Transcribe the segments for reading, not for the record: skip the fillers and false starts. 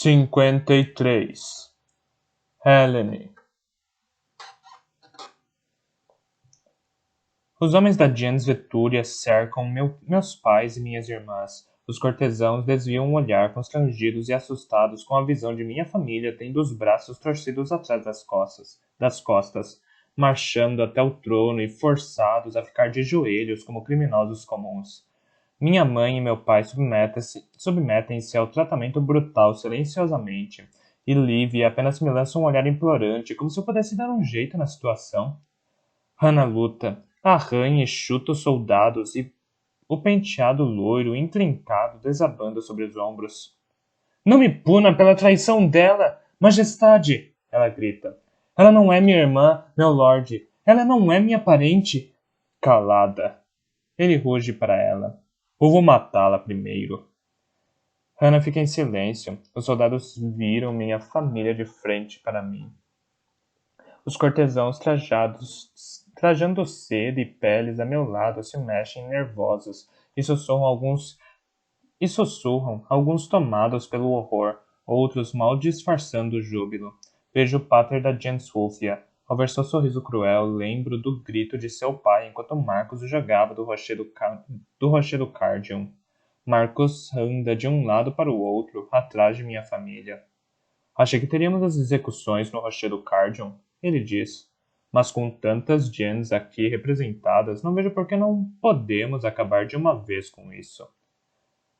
53. Helene. Os homens da gens Vetúria cercam meus pais e minhas irmãs. Os cortesãos desviam o olhar, constrangidos e assustados com a visão de minha família tendo os braços torcidos atrás das costas, marchando até o trono e forçados a ficar de joelhos como criminosos comuns. Minha mãe e meu pai submetem-se ao tratamento brutal silenciosamente, e Livy apenas me lança um olhar implorante, como se eu pudesse dar um jeito na situação. Hannah luta, arranha e chuta os soldados e o penteado loiro intrincado desabando sobre os ombros. Não me puna pela traição dela, majestade! Ela grita. Ela não é minha irmã, meu lorde. Ela não é minha parente. Calada. Ele ruge para ela. Eu vou matá-la primeiro. Hannah fica em silêncio. Os soldados viram minha família de frente para mim. Os cortesãos trajando seda e peles a meu lado se mexem nervosos e sussurram, alguns tomados pelo horror, outros mal disfarçando o júbilo. Vejo o pater da gens Wulfia. Ao ver seu sorriso cruel, lembro do grito de seu pai enquanto Marcos o jogava do rochedo Cardium. Marcos anda de um lado para o outro, atrás de minha família. Achei que teríamos as execuções no rochedo Cardium, ele diz. Mas com tantas gens aqui representadas, não vejo por que não podemos acabar de uma vez com isso.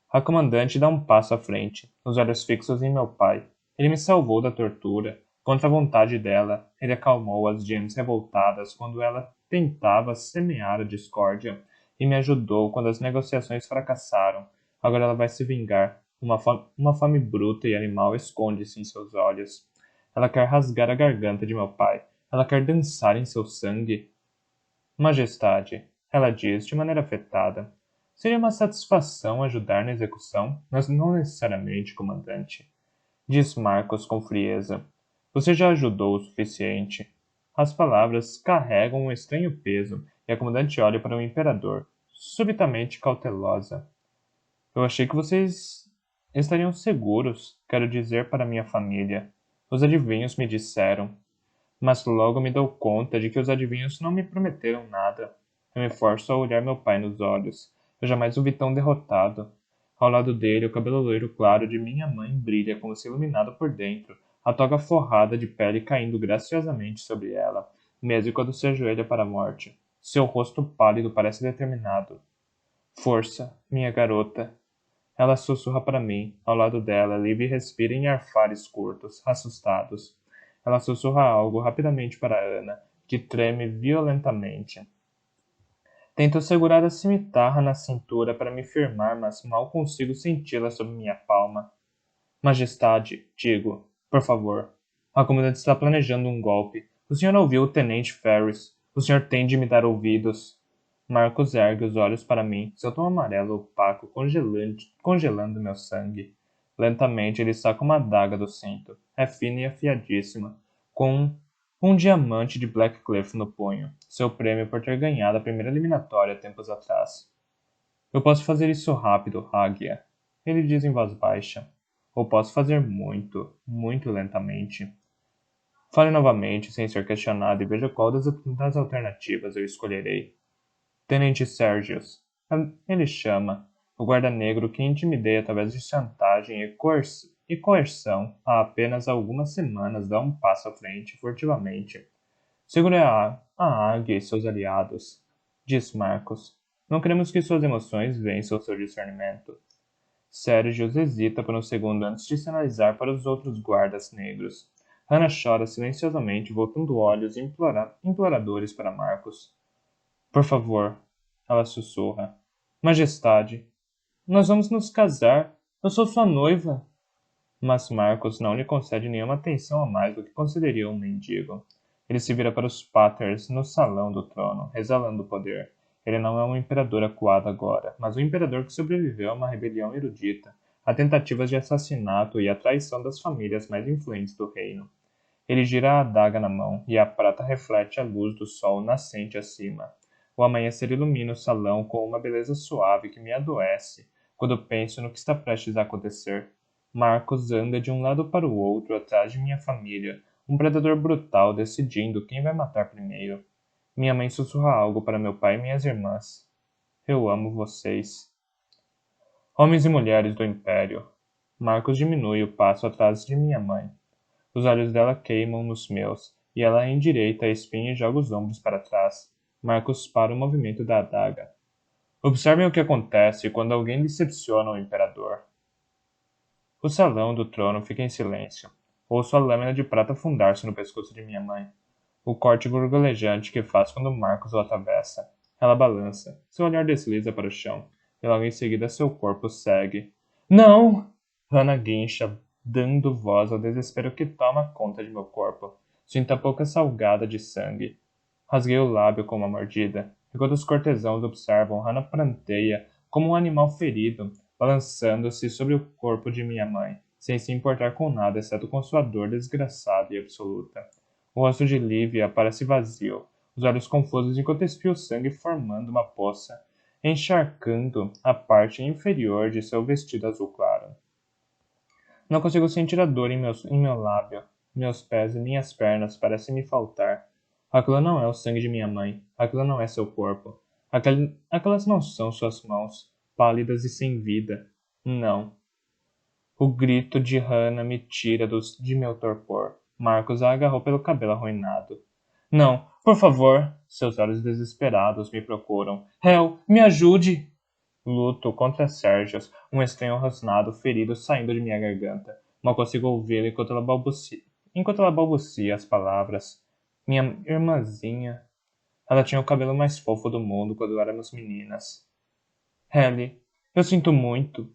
A comandante dá um passo à frente, os olhos fixos em meu pai. Ele me salvou da tortura. Contra a vontade dela, ele acalmou as gens revoltadas quando ela tentava semear a discórdia e me ajudou quando as negociações fracassaram. Agora ela vai se vingar. Uma fome bruta e animal esconde-se em seus olhos. Ela quer rasgar a garganta de meu pai. Ela quer dançar em seu sangue. Majestade, ela diz de maneira afetada. Seria uma satisfação ajudar na execução, mas não necessariamente, comandante. Diz Marcos com frieza. Você já ajudou o suficiente. As palavras carregam um estranho peso e a comandante olha para o imperador, subitamente cautelosa. Eu achei que vocês estariam seguros, quero dizer para minha família. Os adivinhos me disseram. Mas logo me dou conta de que os adivinhos não me prometeram nada. Eu me forço a olhar meu pai nos olhos. Eu jamais o vi tão derrotado. Ao lado dele, o cabelo loiro claro de minha mãe brilha como se iluminado por dentro, a toga forrada de pele caindo graciosamente sobre ela, mesmo quando se ajoelha para a morte. Seu rosto pálido parece determinado. Força, minha garota. Ela sussurra para mim. Ao lado dela, Livy respira em arfares curtos, assustados. Ela sussurra algo rapidamente para Ana, que treme violentamente. Tento segurar a cimitarra na cintura para me firmar, mas mal consigo senti-la sob minha palma. Majestade, digo, por favor. A comandante está planejando um golpe. O senhor ouviu o tenente Ferris. O senhor tem de me dar ouvidos. Marcos ergue os olhos para mim, seu tom amarelo opaco congelando meu sangue. Lentamente ele saca uma adaga do cinto. É fina e afiadíssima, com um diamante de Blackcliff no punho, seu prêmio por ter ganhado a primeira eliminatória tempos atrás. Eu posso fazer isso rápido, Águia, ele diz em voz baixa. Ou posso fazer muito, muito lentamente. Fale novamente, sem ser questionado, e veja qual das alternativas eu escolherei. Tenente Sergius. Ele chama. O guarda-negro que intimidei através de chantagem e coerção há apenas algumas semanas dá um passo à frente, furtivamente. Segure a águia e seus aliados, diz Marcos. Não queremos que suas emoções vençam o seu discernimento. Sergius hesita por um segundo antes de sinalizar para os outros guardas negros. Hannah chora silenciosamente, voltando olhos imploradores para Marcos. Por favor, ela sussurra. Majestade, nós vamos nos casar. Eu sou sua noiva. Mas Marcos não lhe concede nenhuma atenção a mais do que concederia um mendigo. Ele se vira para os paters no salão do trono, exalando poder. Ele não é um imperador acuado agora, mas um imperador que sobreviveu a uma rebelião erudita, a tentativas de assassinato e a traição das famílias mais influentes do reino. Ele gira a adaga na mão, e a prata reflete a luz do sol nascente acima. O amanhecer ilumina o salão com uma beleza suave que me adoece quando penso no que está prestes a acontecer. Marcos anda de um lado para o outro atrás de minha família, um predador brutal decidindo quem vai matar primeiro. Minha mãe sussurra algo para meu pai e minhas irmãs. Eu amo vocês. Homens e mulheres do Império. Marcos diminui o passo atrás de minha mãe. Os olhos dela queimam nos meus, e ela endireita a espinha e joga os ombros para trás. Marcos para o movimento da adaga. Observem o que acontece quando alguém decepciona o imperador. O salão do trono fica em silêncio. Ouço a lâmina de prata afundar-se no pescoço de minha mãe. O corte gorgolejante que faz quando Marcos o atravessa. Ela balança. Seu olhar desliza para o chão. E logo em seguida seu corpo segue. Não! Hannah guincha, dando voz ao desespero que toma conta de meu corpo. Sinto a boca salgada de sangue. Rasguei o lábio com uma mordida. Enquanto os cortesãos observam, Hannah pranteia como um animal ferido, balançando-se sobre o corpo de minha mãe, sem se importar com nada exceto com sua dor desgraçada e absoluta. O rosto de Lívia parece vazio, os olhos confusos enquanto espia o sangue formando uma poça, encharcando a parte inferior de seu vestido azul claro. Não consigo sentir a dor em meu lábio. Meus pés e minhas pernas parecem me faltar. Aquilo não é o sangue de minha mãe. Aquilo não é seu corpo. Aquelas não são suas mãos, pálidas e sem vida. Não. O grito de Hannah me tira de meu torpor. Marcos a agarrou pelo cabelo arruinado. Não, por favor! Seus olhos desesperados me procuram. Hel, me ajude! Luto contra Sérgios, um estranho rosnado ferido saindo de minha garganta. Mal consigo ouvi-la enquanto ela balbucia as palavras. Minha irmãzinha. Ela tinha o cabelo mais fofo do mundo quando éramos meninas. Ellie, eu sinto muito.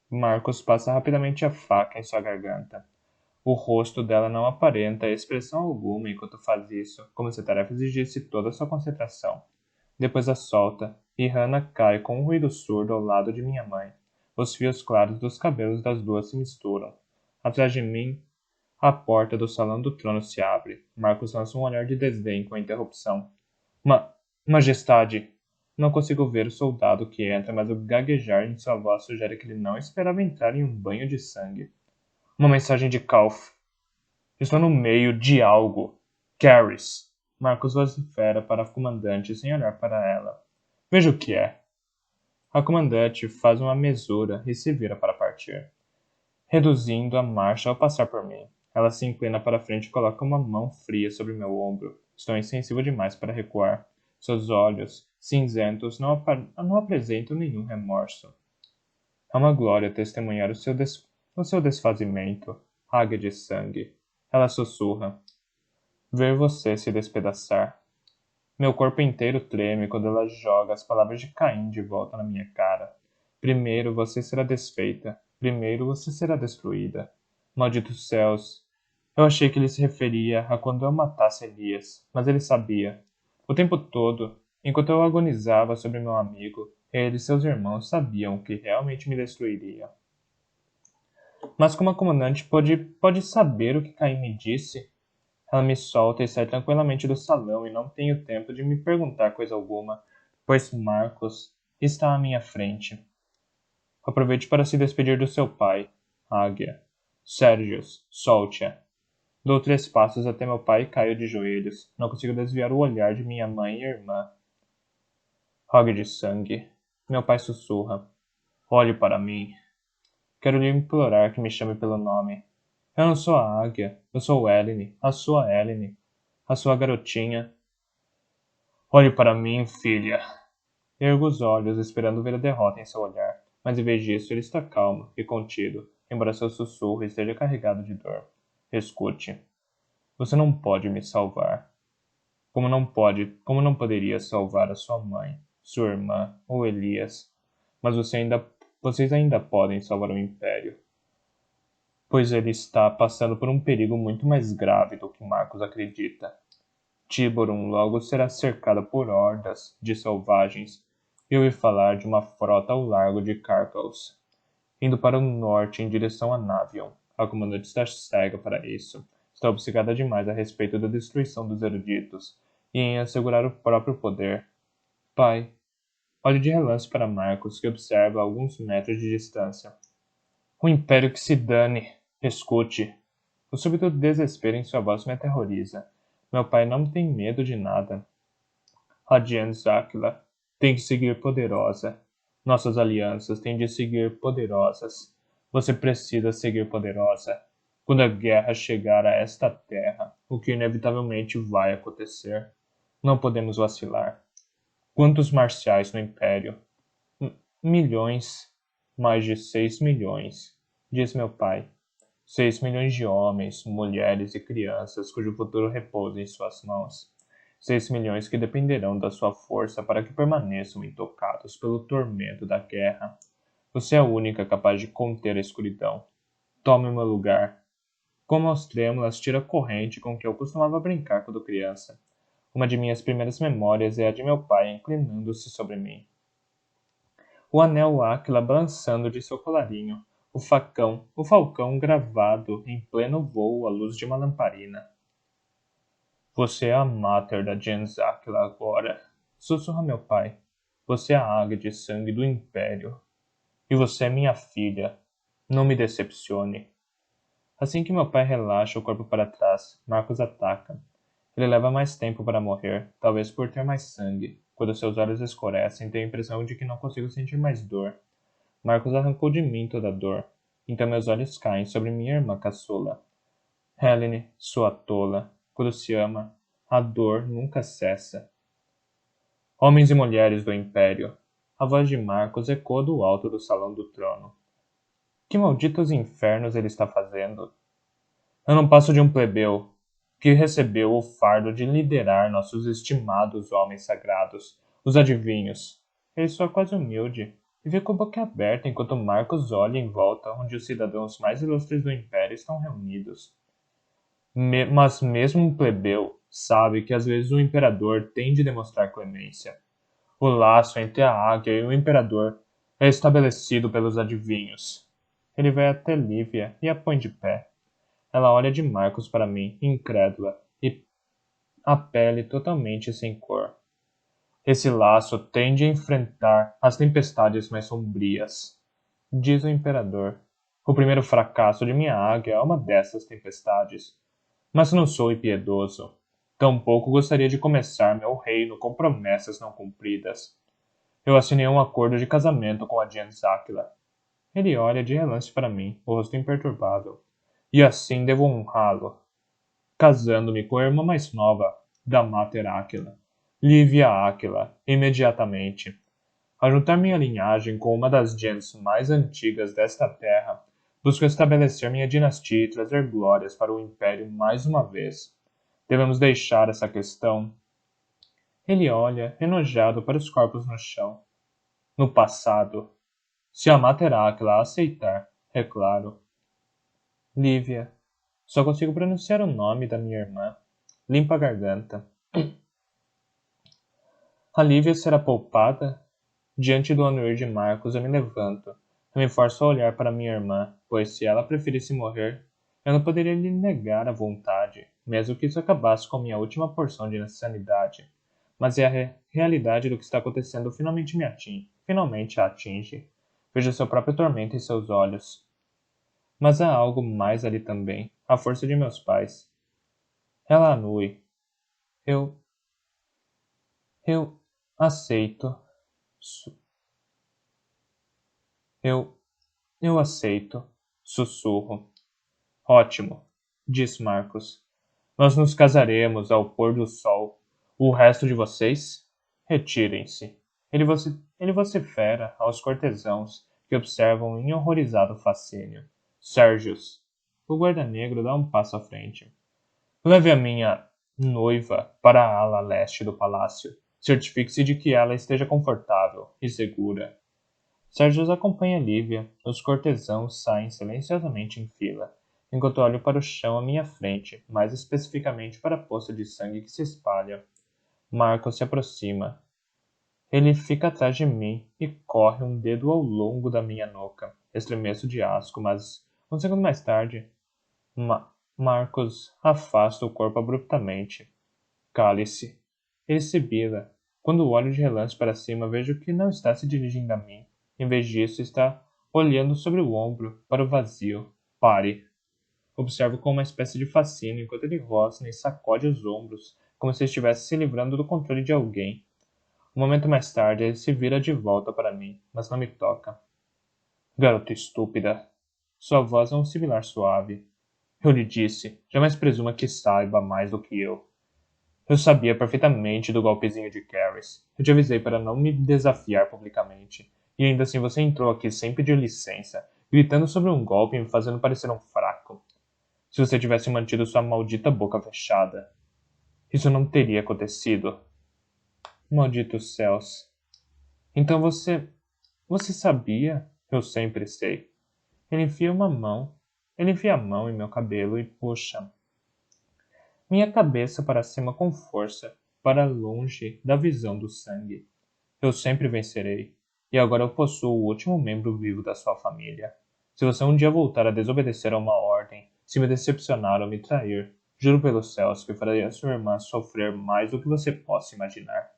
Marcos passa rapidamente a faca em sua garganta. O rosto dela não aparenta expressão alguma enquanto faz isso, como se a tarefa exigisse toda a sua concentração. Depois a solta, e Hannah cai com um ruído surdo ao lado de minha mãe. Os fios claros dos cabelos das duas se misturam. Atrás de mim, a porta do salão do trono se abre. Marcos lança um olhar de desdém com a interrupção. Majestade! Não consigo ver o soldado que entra, mas o gaguejar em sua voz sugere que ele não esperava entrar em um banho de sangue. Uma mensagem de Calf. Estou no meio de algo. Caris. Marcos vocifera para a comandante sem olhar para ela. Veja o que é. A comandante faz uma mesura e se vira para partir, reduzindo a marcha ao passar por mim. Ela se inclina para frente e coloca uma mão fria sobre meu ombro. Estou insensível demais para recuar. Seus olhos, cinzentos, não apresentam nenhum remorso. É uma glória testemunhar o seu desfazimento, águia de sangue. Ela sussurra. Ver você se despedaçar. Meu corpo inteiro treme quando ela joga as palavras de Caim de volta na minha cara. Primeiro você será desfeita. Primeiro você será destruída. Malditos céus. Eu achei que ele se referia a quando eu matasse Elias, mas ele sabia. O tempo todo, enquanto eu agonizava sobre meu amigo, ele e seus irmãos sabiam que realmente me destruiria. Mas como a comandante pode saber o que Caim me disse? Ela me solta e sai tranquilamente do salão e não tenho tempo de me perguntar coisa alguma, pois Marcos está à minha frente. Aproveite para se despedir do seu pai, Águia. Sérgios, solte-a. Dou 3 passos até meu pai e caio de joelhos. Não consigo desviar o olhar de minha mãe e irmã. Rogue de sangue. Meu pai sussurra. Olhe para mim. Quero lhe implorar que me chame pelo nome. Eu não sou a águia. Eu sou Elene, a sua Elene, a sua garotinha. Olhe para mim, filha. Ergo os olhos, esperando ver a derrota em seu olhar, mas em vez disso ele está calmo e contido, embora seu sussurro esteja carregado de dor. Escute. Você não pode me salvar. Como não poderia salvar a sua mãe, sua irmã ou Elias, mas vocês ainda podem salvar o Império, pois ele está passando por um perigo muito mais grave do que Marcos acredita. Tiburon logo será cercada por hordas de selvagens, e ouvi falar de uma frota ao largo de Carcaus, indo para o norte em direção a Navion. A comandante está cega para isso. Está obcecada demais a respeito da destruição dos eruditos e em assegurar o próprio poder. Pai, olhe de relance para Marcos, que observa a alguns metros de distância. O império que se dane. Escute. O súbito desespero em sua voz me aterroriza. Meu pai não tem medo de nada. A Jens Aquila tem que seguir poderosa. Nossas alianças têm de seguir poderosas. Você precisa seguir poderosa. Quando a guerra chegar a esta terra, o que inevitavelmente vai acontecer, não podemos vacilar. Quantos marciais no Império? Milhões. Mais de 6 milhões, diz meu pai. 6 milhões de homens, mulheres e crianças cujo futuro repousa em suas mãos. 6 milhões que dependerão da sua força para que permaneçam intocados pelo tormento da guerra. Você é a única capaz de conter a escuridão. Tome o meu lugar. Como aos trêmulas tira a corrente com que eu costumava brincar quando criança. Uma de minhas primeiras memórias é a de meu pai inclinando-se sobre mim. O anel Áquila balançando de seu colarinho, o falcão gravado em pleno vôo à luz de uma lamparina. Você é a máter da Jens Áquila agora, sussurra meu pai. Você é a águia de sangue do Império. E você é minha filha. Não me decepcione. Assim que meu pai relaxa o corpo para trás, Marcos ataca. Ele leva mais tempo para morrer, talvez por ter mais sangue. Quando seus olhos escurecem, tenho a impressão de que não consigo sentir mais dor. Marcos arrancou de mim toda a dor. Então meus olhos caem sobre minha irmã caçula. Helene, sua tola. Quando se ama, a dor nunca cessa. Homens e mulheres do Império. A voz de Marcos ecoou do alto do salão do trono. Que malditos infernos ele está fazendo? Eu não passo de um plebeu que recebeu o fardo de liderar nossos estimados homens sagrados, os adivinhos. Ele soa quase humilde e ficou boquiaberto enquanto Marcos olha em volta onde os cidadãos mais ilustres do Império estão reunidos. Mas mesmo um plebeu sabe que às vezes o imperador tem de demonstrar clemência. O laço entre a águia e o imperador é estabelecido pelos adivinhos. Ele vai até Lívia e a põe de pé. Ela olha de Marcos para mim, incrédula, e a pele totalmente sem cor. Esse laço tende a enfrentar as tempestades mais sombrias, diz o imperador. O primeiro fracasso de minha águia é uma dessas tempestades. Mas não sou impiedoso. Tampouco gostaria de começar meu reino com promessas não cumpridas. Eu assinei um acordo de casamento com a Jens Aquila. Ele olha de relance para mim, o rosto imperturbável. E assim devo honrá-lo, casando-me com a irmã mais nova da Mater Áquila, Lívia Áquila, imediatamente. Ao juntar minha linhagem com uma das gens mais antigas desta terra, busco estabelecer minha dinastia e trazer glórias para o Império mais uma vez. Devemos deixar essa questão. Ele olha, enojado, para os corpos no chão. No passado. Se a Mater Áquila aceitar, é claro. Lívia. Só consigo pronunciar o nome da minha irmã. Limpa a garganta. A Lívia será poupada? Diante do anuir de Marcos, eu me levanto. Eu me forço a olhar para minha irmã, pois se ela preferisse morrer, eu não poderia lhe negar a vontade, mesmo que isso acabasse com minha última porção de sanidade. Mas é a realidade do que está acontecendo finalmente a atinge. Vejo seu próprio tormento em seus olhos. Mas há algo mais ali também, a força de meus pais. Ela anui. Eu. Eu aceito. Su- Eu. Eu aceito. Sussurro. Ótimo, diz Marcos. Nós nos casaremos ao pôr do sol. O resto de vocês? Retirem-se. Ele vocifera aos cortesãos que observam em horrorizado fascínio. Sérgios. O guarda-negro dá um passo à frente. Leve a minha noiva para a ala leste do palácio. Certifique-se de que ela esteja confortável e segura. Sérgio acompanha Lívia. Os cortesãos saem silenciosamente em fila, enquanto olho para o chão à minha frente, mais especificamente para a poça de sangue que se espalha. Marco se aproxima. Ele fica atrás de mim e corre um dedo ao longo da minha nuca. Estremeço de asco, mas um segundo mais tarde, Marcos afasta o corpo abruptamente. Cale-se. Ele sibila. Quando olho de relance para cima, vejo que não está se dirigindo a mim. Em vez disso, está olhando sobre o ombro para o vazio. Pare. Observo com uma espécie de fascínio enquanto ele rosna e sacode os ombros, como se estivesse se livrando do controle de alguém. Um momento mais tarde, ele se vira de volta para mim, mas não me toca. Garota estúpida. Sua voz é um similar suave. Eu lhe disse, jamais presuma que saiba mais do que eu. Eu sabia perfeitamente do golpezinho de Caris. Eu te avisei para não me desafiar publicamente. E ainda assim você entrou aqui sem pedir licença, gritando sobre um golpe e me fazendo parecer um fraco. Se você tivesse mantido sua maldita boca fechada, isso não teria acontecido. Malditos céus. Então você. Você sabia? Eu sempre sei. Ele enfia uma mão. Ele enfia a mão em meu cabelo e puxa minha cabeça para cima com força, para longe da visão do sangue. Eu sempre vencerei. E agora eu possuo o último membro vivo da sua família. Se você um dia voltar a desobedecer a uma ordem, se me decepcionar ou me trair, juro pelos céus que farei a sua irmã sofrer mais do que você possa imaginar.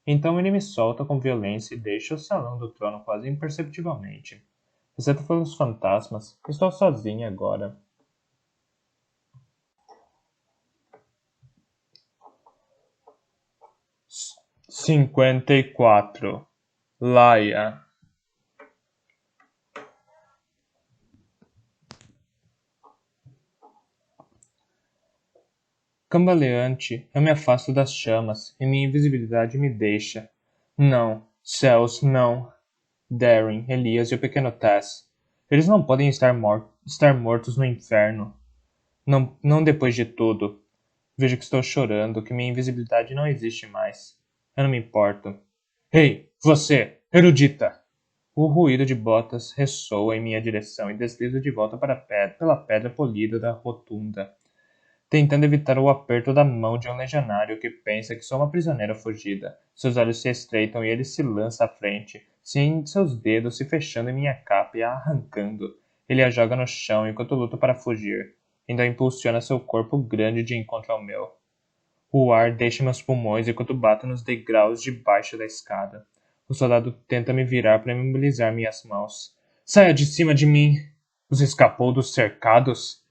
Então ele me solta com violência e deixa o salão do trono quase imperceptivelmente. Exceto pelos fantasmas, estou sozinha agora. 54. Laia. Cambaleante, eu me afasto das chamas e minha invisibilidade me deixa. Não, céus, não. Darren, Elias e o pequeno Tess. Eles não podem estar mortos no inferno. Não, não depois de tudo. Vejo que estou chorando, que minha invisibilidade não existe mais. Eu não me importo. Ei, você, erudita! O ruído de botas ressoa em minha direção e deslizo de volta pela pedra polida da rotunda, tentando evitar o aperto da mão de um legionário que pensa que sou uma prisioneira fugida. Seus olhos se estreitam e ele se lança à frente, seus dedos se fechando em minha capa e a arrancando. Ele a joga no chão enquanto luta para fugir. Ainda impulsiona seu corpo grande de encontro ao meu. O ar deixa meus pulmões enquanto bato nos degraus de baixo da escada. O soldado tenta me virar para imobilizar minhas mãos. Saia de cima de mim! Você escapou dos cercados?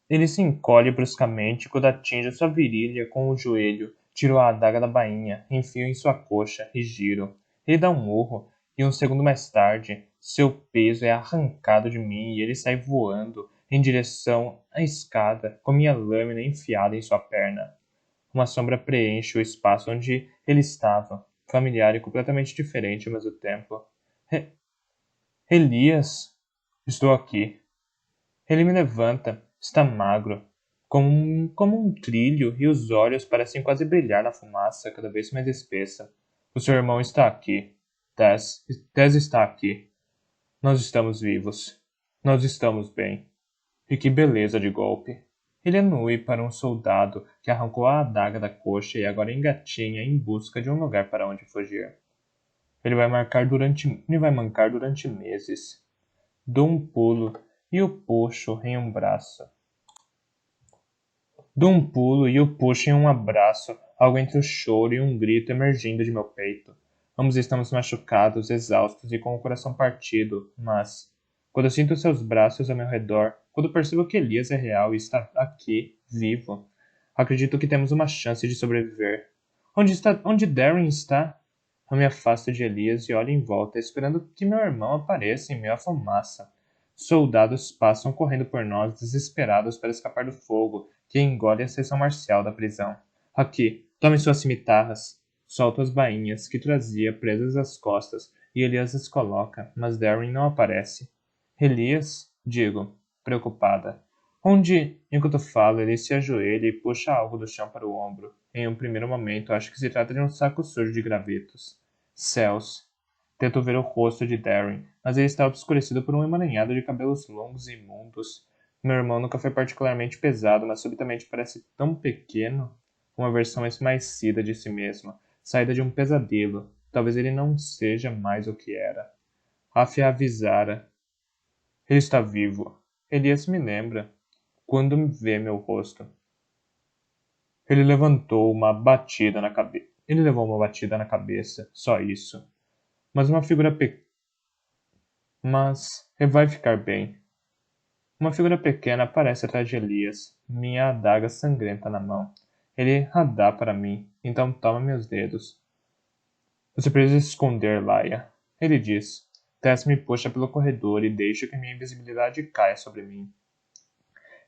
Ele se encolhe bruscamente quando atinge sua virilha com o joelho, tiro a adaga da bainha, enfio em sua coxa e giro. Ele dá um urro, e um segundo mais tarde, seu peso é arrancado de mim e ele sai voando em direção à escada com minha lâmina enfiada em sua perna. Uma sombra preenche o espaço onde ele estava, familiar e completamente diferente ao mesmo tempo. Elias, estou aqui. Ele me levanta, está magro, como um trilho, e os olhos parecem quase brilhar na fumaça, cada vez mais espessa. O seu irmão está aqui. Tess está aqui. Nós estamos vivos. Nós estamos bem. E que beleza de golpe. Ele anui para um soldado que arrancou a adaga da coxa e agora engatinha em busca de um lugar para onde fugir. Ele vai mancar durante meses. Dou um pulo e o puxo em um braço. Dou um pulo e o puxo em um abraço, algo entre o choro e um grito emergindo de meu peito. Ambos estamos machucados, exaustos e com o coração partido, mas quando eu sinto seus braços ao meu redor, quando percebo que Elias é real e está aqui, vivo, acredito que temos uma chance de sobreviver. Onde Darren está? Eu me afasto de Elias e olho em volta, esperando que meu irmão apareça em meio à fumaça. Soldados passam correndo por nós, desesperados para escapar do fogo que engole a seção marcial da prisão. Aqui, tome suas cimitarras. Solto as bainhas que trazia presas às costas e Elias as coloca, mas Darren não aparece. Elias? Digo, preocupada. Onde, enquanto falo, ele se ajoelha e puxa algo do chão para o ombro. Em um primeiro momento, acho que se trata de um saco sujo de gravetos. Céus! Tento ver o rosto de Darren, mas ele está obscurecido por um emaranhado de cabelos longos e imundos. Meu irmão nunca foi particularmente pesado, mas subitamente parece tão pequeno. Uma versão esmaecida de si mesmo, saída de um pesadelo. Talvez ele não seja mais o que era. Afia avisara. Ele está vivo. Elias me lembra. Quando me vê meu rosto. Ele levantou uma batida na cabeça. Ele levou uma batida na cabeça, só isso. Mas uma figura Mas ele vai ficar bem. Uma figura pequena aparece atrás de Elias, minha adaga sangrenta na mão. Ele a dá para mim, então toma meus dedos. Você precisa se esconder, Laia. Ele diz. Tess me puxa pelo corredor e deixa que minha invisibilidade caia sobre mim.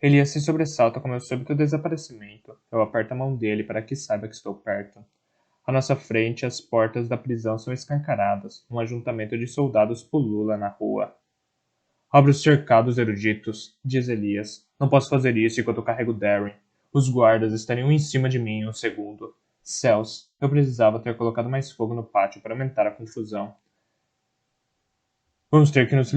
Elias se sobressalta com meu súbito desaparecimento. Eu aperto a mão dele para que saiba que estou perto. À nossa frente, as portas da prisão são escancaradas. Um ajuntamento de soldados pulula na rua. Abre os cercados eruditos, diz Elias. Não posso fazer isso enquanto carrego Darren. Os guardas estariam em cima de mim em um segundo. Céus, eu precisava ter colocado mais fogo no pátio para aumentar a confusão. Vamos ter que nos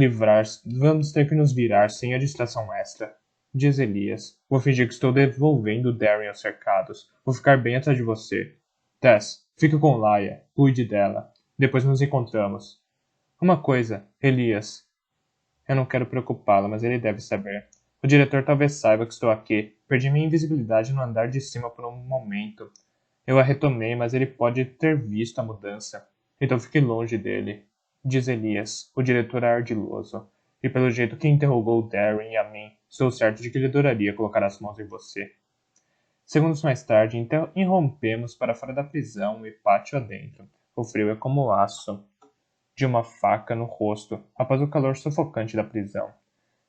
virar sem a distração extra, diz Elias. Vou fingir que estou devolvendo Darren aos cercados. Vou ficar bem atrás de você. Tess, fica com Laia. Cuide dela. Depois nos encontramos. Uma coisa, Elias. Eu não quero preocupá-lo, mas ele deve saber. O diretor talvez saiba que estou aqui. Perdi minha invisibilidade no andar de cima por um momento. Eu a retomei, mas ele pode ter visto a mudança. Então fique longe dele, diz Elias, o diretor ardiloso. E pelo jeito que interrogou Darren e a mim, estou certo de que ele adoraria colocar as mãos em você. Segundos mais tarde, irrompemos para fora da prisão e pátio adentro. O frio é como o aço de uma faca no rosto após o calor sufocante da prisão.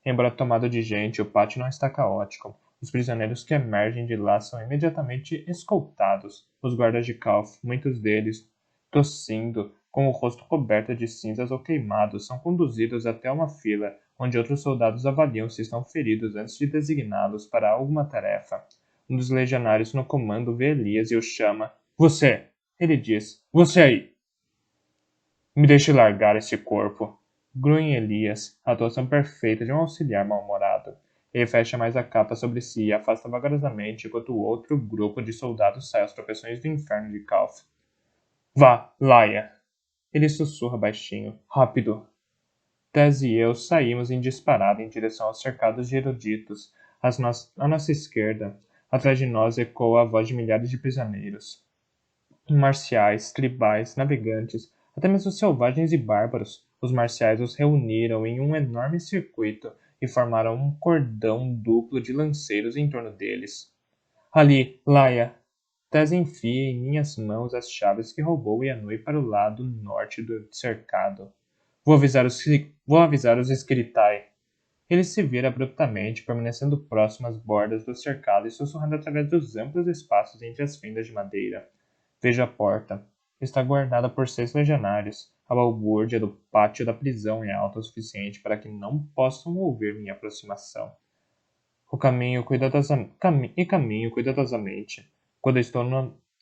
Embora tomado de gente, o pátio não está caótico. Os prisioneiros que emergem de lá são imediatamente escoltados. Os guardas de Calf, muitos deles tossindo, com o rosto coberto de cinzas ou queimados, são conduzidos até uma fila, onde outros soldados avaliam se estão feridos antes de designá-los para alguma tarefa. Um dos legionários no comando vê Elias e o chama. Você! Ele diz. Você aí! Me deixe largar esse corpo. Grunhe Elias, a atuação perfeita de um auxiliar mal-humorado. Ele fecha mais a capa sobre si e afasta vagarosamente enquanto o outro grupo de soldados sai aos tropeções do inferno de Calf. Vá, Laia! Ele sussurra baixinho. Rápido! Tess e eu saímos em disparada em direção aos cercados de eruditos. À nossa esquerda, atrás de nós ecoa a voz de milhares de prisioneiros. Marciais, tribais, navegantes, até mesmo selvagens e bárbaros. Os marciais os reuniram em um enorme circuito e formaram um cordão duplo de lanceiros em torno deles. Ali, Laia! Tess enfia em minhas mãos as chaves que roubou e anui para o lado norte do cercado. Vou avisar os Escritai. Ele se vira abruptamente, permanecendo próximo às bordas do cercado e sussurrando através dos amplos espaços entre as fendas de madeira. Vejo a porta. Está guardada por 6 legionários. A balbúrdia do pátio da prisão é alta o suficiente para que não possam ouvir minha aproximação. Caminho cuidadosamente. Quando estou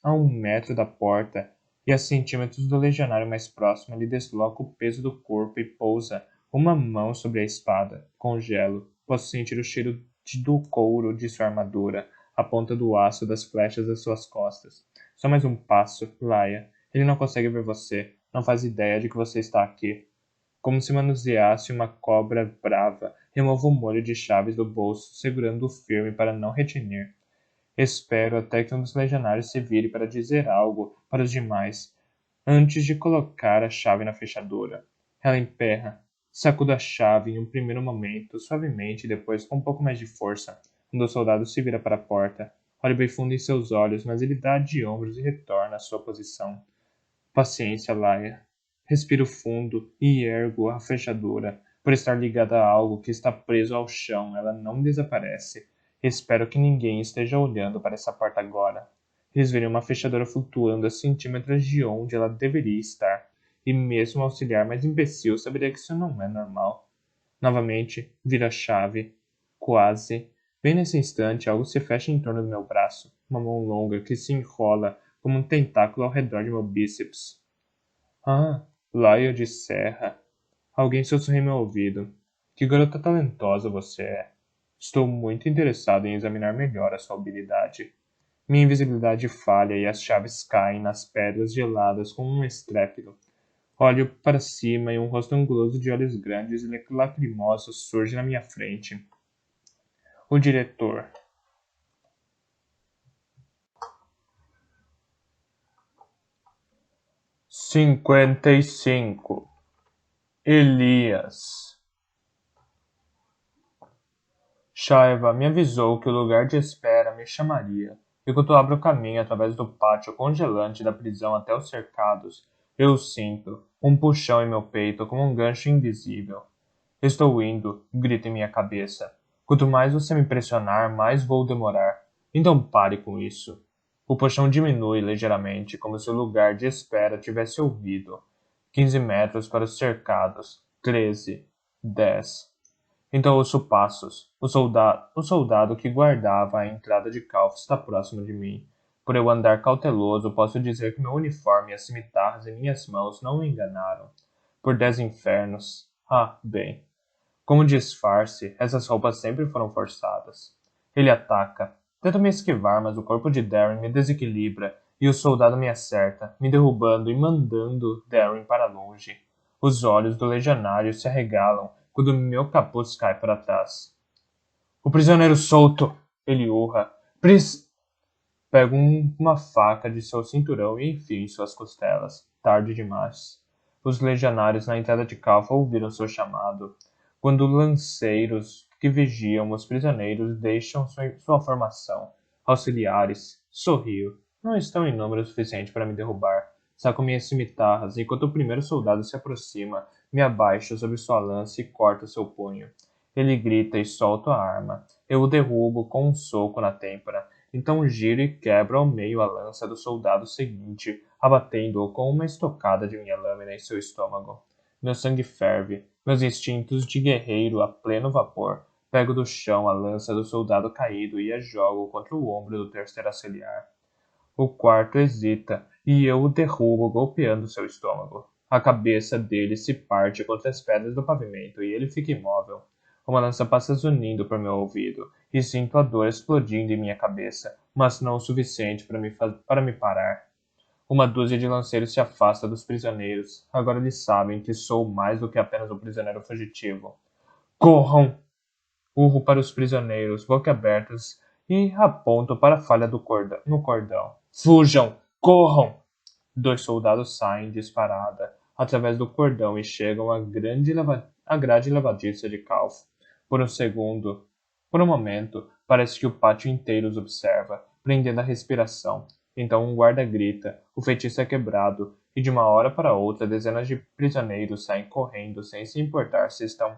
a 1 metro da porta e a centímetros do legionário mais próximo, ele desloca o peso do corpo e pousa uma mão sobre a espada. Congelo. Posso sentir o cheiro do couro de sua armadura, a ponta do aço das flechas das suas costas. Só mais um passo, Laia. Ele não consegue ver você. Não faz ideia de que você está aqui. Como se manuseasse uma cobra brava, removo o molho de chaves do bolso, segurando-o firme para não retinir. Espero até que um dos legionários se vire para dizer algo para os demais, antes de colocar a chave na fechadura. Ela emperra. Sacudo a chave em um primeiro momento, suavemente, e depois com um pouco mais de força. Um dos soldados se vira para a porta. Olho bem fundo em seus olhos, mas ele dá de ombros e retorna à sua posição. Paciência, Laia. Respiro fundo e ergo a fechadura. Por estar ligada a algo que está preso ao chão, ela não desaparece. Espero que ninguém esteja olhando para essa porta agora. Eles verem uma fechadura flutuando a centímetros de onde ela deveria estar. E mesmo o auxiliar mais imbecil saberia que isso não é normal. Novamente, viro a chave. Quase. Bem nesse instante, algo se fecha em torno do meu braço. Uma mão longa que se enrola como um tentáculo ao redor de meu bíceps. Ah, Laia de Serra. Alguém sussurra em meu ouvido. Que garota talentosa você é. Estou muito interessado em examinar melhor a sua habilidade. Minha invisibilidade falha e as chaves caem nas pedras geladas com um estrépito. Olho para cima e um rosto anguloso de olhos grandes e lacrimosos surge na minha frente. O diretor. 55. Elias. Shaiva me avisou que o lugar de espera me chamaria. Enquanto abro o caminho através do pátio congelante da prisão até os cercados, eu sinto um puxão em meu peito como um gancho invisível. Estou indo, grita em minha cabeça. Quanto mais você me pressionar, mais vou demorar. Então pare com isso. O puxão diminui ligeiramente, como se o lugar de espera tivesse ouvido. 15 metros para os cercados. 13. 10. Então ouço passos. O soldado que guardava a entrada de Calf está próximo de mim. Por eu andar cauteloso, posso dizer que meu uniforme e as cimitarras em minhas mãos não me enganaram. Por 10 infernos. Ah, bem. Como disfarce, essas roupas sempre foram forçadas. Ele ataca. Tento me esquivar, mas o corpo de Darren me desequilibra e o soldado me acerta, me derrubando e mandando Darren para longe. Os olhos do legionário se arregalam quando meu capuz cai para trás. O prisioneiro solto! Ele urra. Pego uma faca de seu cinturão e enfio em suas costelas. Tarde demais. Os legionários na entrada de Calfa ouviram seu chamado. Quando lanceiros que vigiam os prisioneiros deixam sua formação. Auxiliares. Sorrio. Não estão em número suficiente para me derrubar. Saco minhas cimitarras e enquanto o primeiro soldado se aproxima, me abaixo sobre sua lança e corto seu punho. Ele grita e solta a arma. Eu o derrubo com um soco na têmpora. Então giro e quebro ao meio a lança do soldado seguinte, abatendo-o com uma estocada de minha lâmina em seu estômago. Meu sangue ferve, meus instintos de guerreiro a pleno vapor. Pego do chão a lança do soldado caído e a jogo contra o ombro do terceiro auxiliar. O quarto hesita e eu o derrubo golpeando seu estômago. A cabeça dele se parte contra as pedras do pavimento e ele fica imóvel. Uma lança passa zunindo por meu ouvido e sinto a dor explodindo em minha cabeça, mas não o suficiente para me parar. Uma dúzia de lanceiros se afasta dos prisioneiros. Agora eles sabem que sou mais do que apenas um prisioneiro fugitivo. Corram! Urro para os prisioneiros, boquiabertos, e aponto para a falha no cordão. Fujam! Corram! 2 soldados saem disparada através do cordão e chegam à grade levadiça de Calf. Por um momento, parece que o pátio inteiro os observa, prendendo a respiração. Então um guarda grita, o feitiço é quebrado, e de uma hora para outra dezenas de prisioneiros saem correndo sem se importar se estão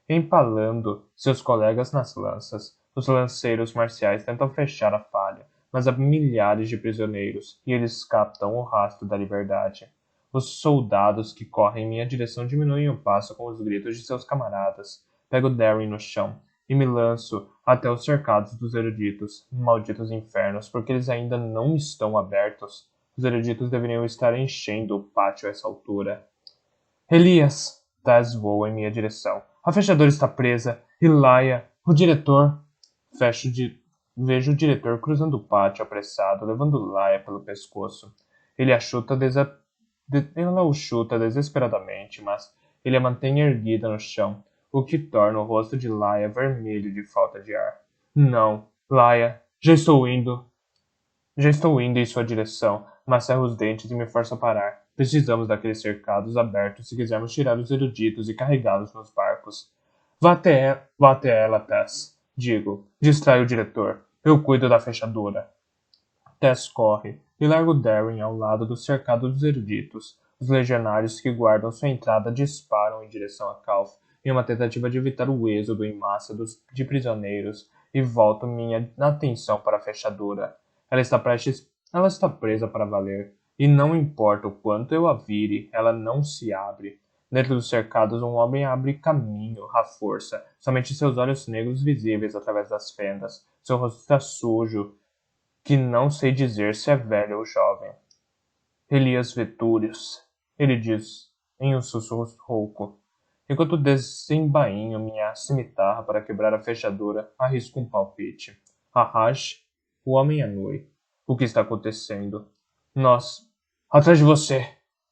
empalando seus colegas nas lanças. Os lanceiros marciais tentam fechar a falha, mas há milhares de prisioneiros, e eles captam o rastro da liberdade. Os soldados que correm em minha direção diminuem o passo com os gritos de seus camaradas. Pego Darren no chão e me lanço até os cercados dos eruditos, malditos infernos, porque eles ainda não estão abertos. Os eruditos deveriam estar enchendo o pátio a essa altura. Elias! Taz voa em minha direção. A fechadura está presa. E Laia, o diretor. Vejo o diretor cruzando o pátio apressado, levando Laia pelo pescoço. Ela o chuta desesperadamente, mas ele a mantém erguida no chão, o que torna o rosto de Laia vermelho de falta de ar. Não, Laia, já estou indo em sua direção, mas cerro os dentes e me forço a parar. Precisamos daqueles cercados abertos se quisermos tirar os eruditos e carregá-los nos barcos. Vá até ela, Tess. Digo, distrai o diretor. Eu cuido da fechadura. Tess corre e larga o Darren ao lado do cercado dos eruditos. Os legionários que guardam sua entrada disparam em direção a Calf em uma tentativa de evitar o êxodo em massa de prisioneiros e volto minha atenção para a fechadura. Ela está presa para valer, e não importa o quanto eu a vire, ela não se abre. Dentro dos cercados, um homem abre caminho à força, somente seus olhos negros visíveis através das fendas. Seu rosto está sujo, que não sei dizer se é velho ou jovem. Elias Vetúrios, ele diz, em um sussurro rouco. Enquanto desembainho minha cimitarra para quebrar a fechadura, arrisco um palpite. Arrache, o homem é Nui. O que está acontecendo? Nós. Atrás de você!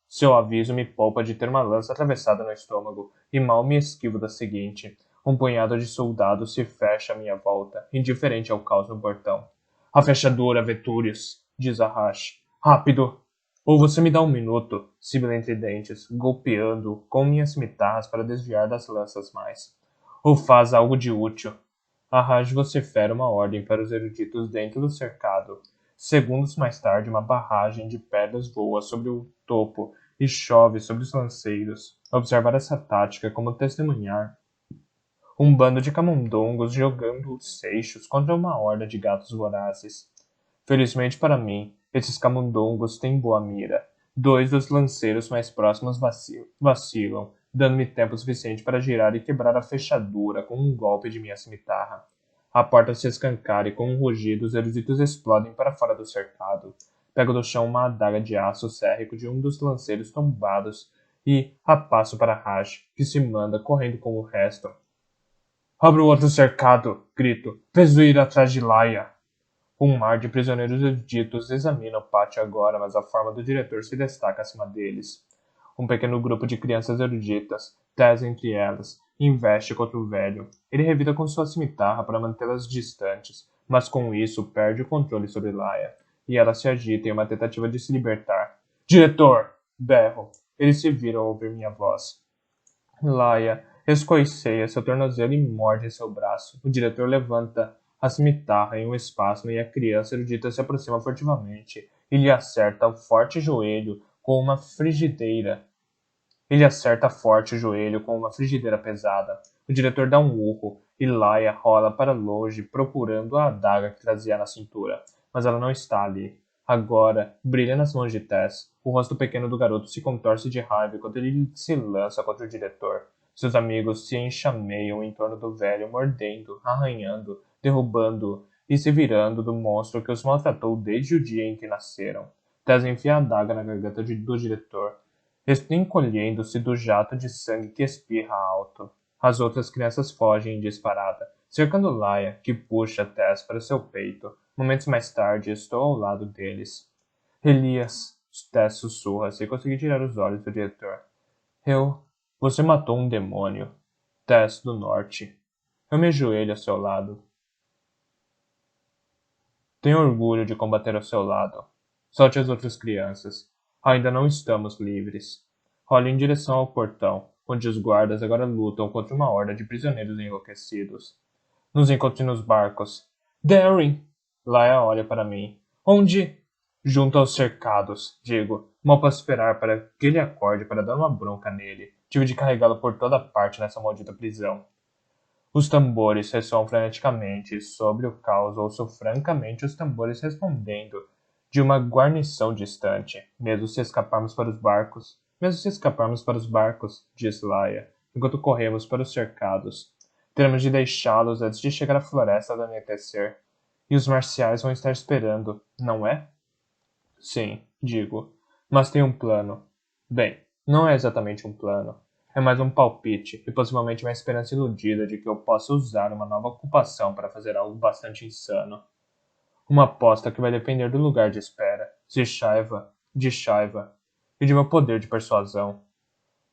Seu aviso me poupa de ter uma lança atravessada no estômago, e mal me esquivo da seguinte. Um punhado de soldados se fecha à minha volta, indiferente ao caos no portão. A fechadura, Vetúrios, diz Arrache. Rápido! Ou você me dá um minuto, sibila entre dentes, golpeando com minhas cimitarras para desviar das lanças mais. Ou faz algo de útil. Arraj vocifera uma ordem para os eruditos dentro do cercado. Segundos mais tarde, uma barragem de pedras voa sobre o topo e chove sobre os lanceiros. Observar essa tática como testemunhar um bando de camundongos jogando seixos contra uma horda de gatos vorazes. Felizmente para mim, esses camundongos têm boa mira. Dois dos lanceiros mais próximos vacilam, dando-me tempo suficiente para girar e quebrar a fechadura com um golpe de minha cimitarra. A porta se escancara e com um rugido os eruditos explodem para fora do cercado. Pego do chão uma adaga de aço sérrico de um dos lanceiros tombados e a passo para Raj, que se manda correndo com o resto. Abra o outro cercado, grito. Vejo ir atrás de Laia. Um mar de prisioneiros eruditos examina o pátio agora, mas a forma do diretor se destaca acima deles. Um pequeno grupo de crianças eruditas, Tess entre elas, investe contra o velho. Ele revida com sua cimitarra para mantê-las distantes, mas com isso perde o controle sobre Laia, e ela se agita em uma tentativa de se libertar. Diretor! Berro. Ele se vira ao ouvir minha voz. Laia escoiceia seu tornozelo e morde seu braço. O diretor levanta a cimitarra em um espasmo e a criança erudita se aproxima furtivamente e lhe acerta o forte joelho com uma frigideira. Ele acerta forte o joelho com uma frigideira pesada. O diretor dá um urro e Laia rola para longe procurando a adaga que trazia na cintura, mas ela não está ali. Agora, brilha nas mãos de Tess. O rosto pequeno do garoto se contorce de raiva enquanto ele se lança contra o diretor. Seus amigos se enxameiam em torno do velho, mordendo, arranhando, derrubando e se virando do monstro que os maltratou desde o dia em que nasceram. Tess enfia a adaga na garganta do diretor, encolhendo-se do jato de sangue que espirra alto. As outras crianças fogem em disparada, cercando Laia, que puxa Tess para seu peito. Momentos mais tarde, estou ao lado deles. Elias, Tess sussurra sem conseguir tirar os olhos do diretor. Você matou um demônio. Tess do Norte. Eu me ajoelho ao seu lado. Tenho orgulho de combater ao seu lado. Solte as outras crianças. Ainda não estamos livres. Role em direção ao portão, onde os guardas agora lutam contra uma horda de prisioneiros enlouquecidos. Nos encontre nos barcos. Darren! Laia olha para mim. Onde? Junto aos cercados, digo. Mal posso esperar para que ele acorde para dar uma bronca nele. Tive de carregá-lo por toda parte nessa maldita prisão. Os tambores ressoam freneticamente sobre o caos. Ouço francamente os tambores respondendo de uma guarnição distante. Mesmo se escaparmos para os barcos, diz Laia, enquanto corremos para os cercados. Teremos de deixá-los antes de chegar à floresta do anoitecer. E os marciais vão estar esperando, não é? Sim, digo. Mas tem um plano. Bem, não é exatamente um plano. É mais um palpite e possivelmente uma esperança iludida de que eu possa usar uma nova ocupação para fazer algo bastante insano. Uma aposta que vai depender do lugar de espera, de Shaiva e de meu poder de persuasão.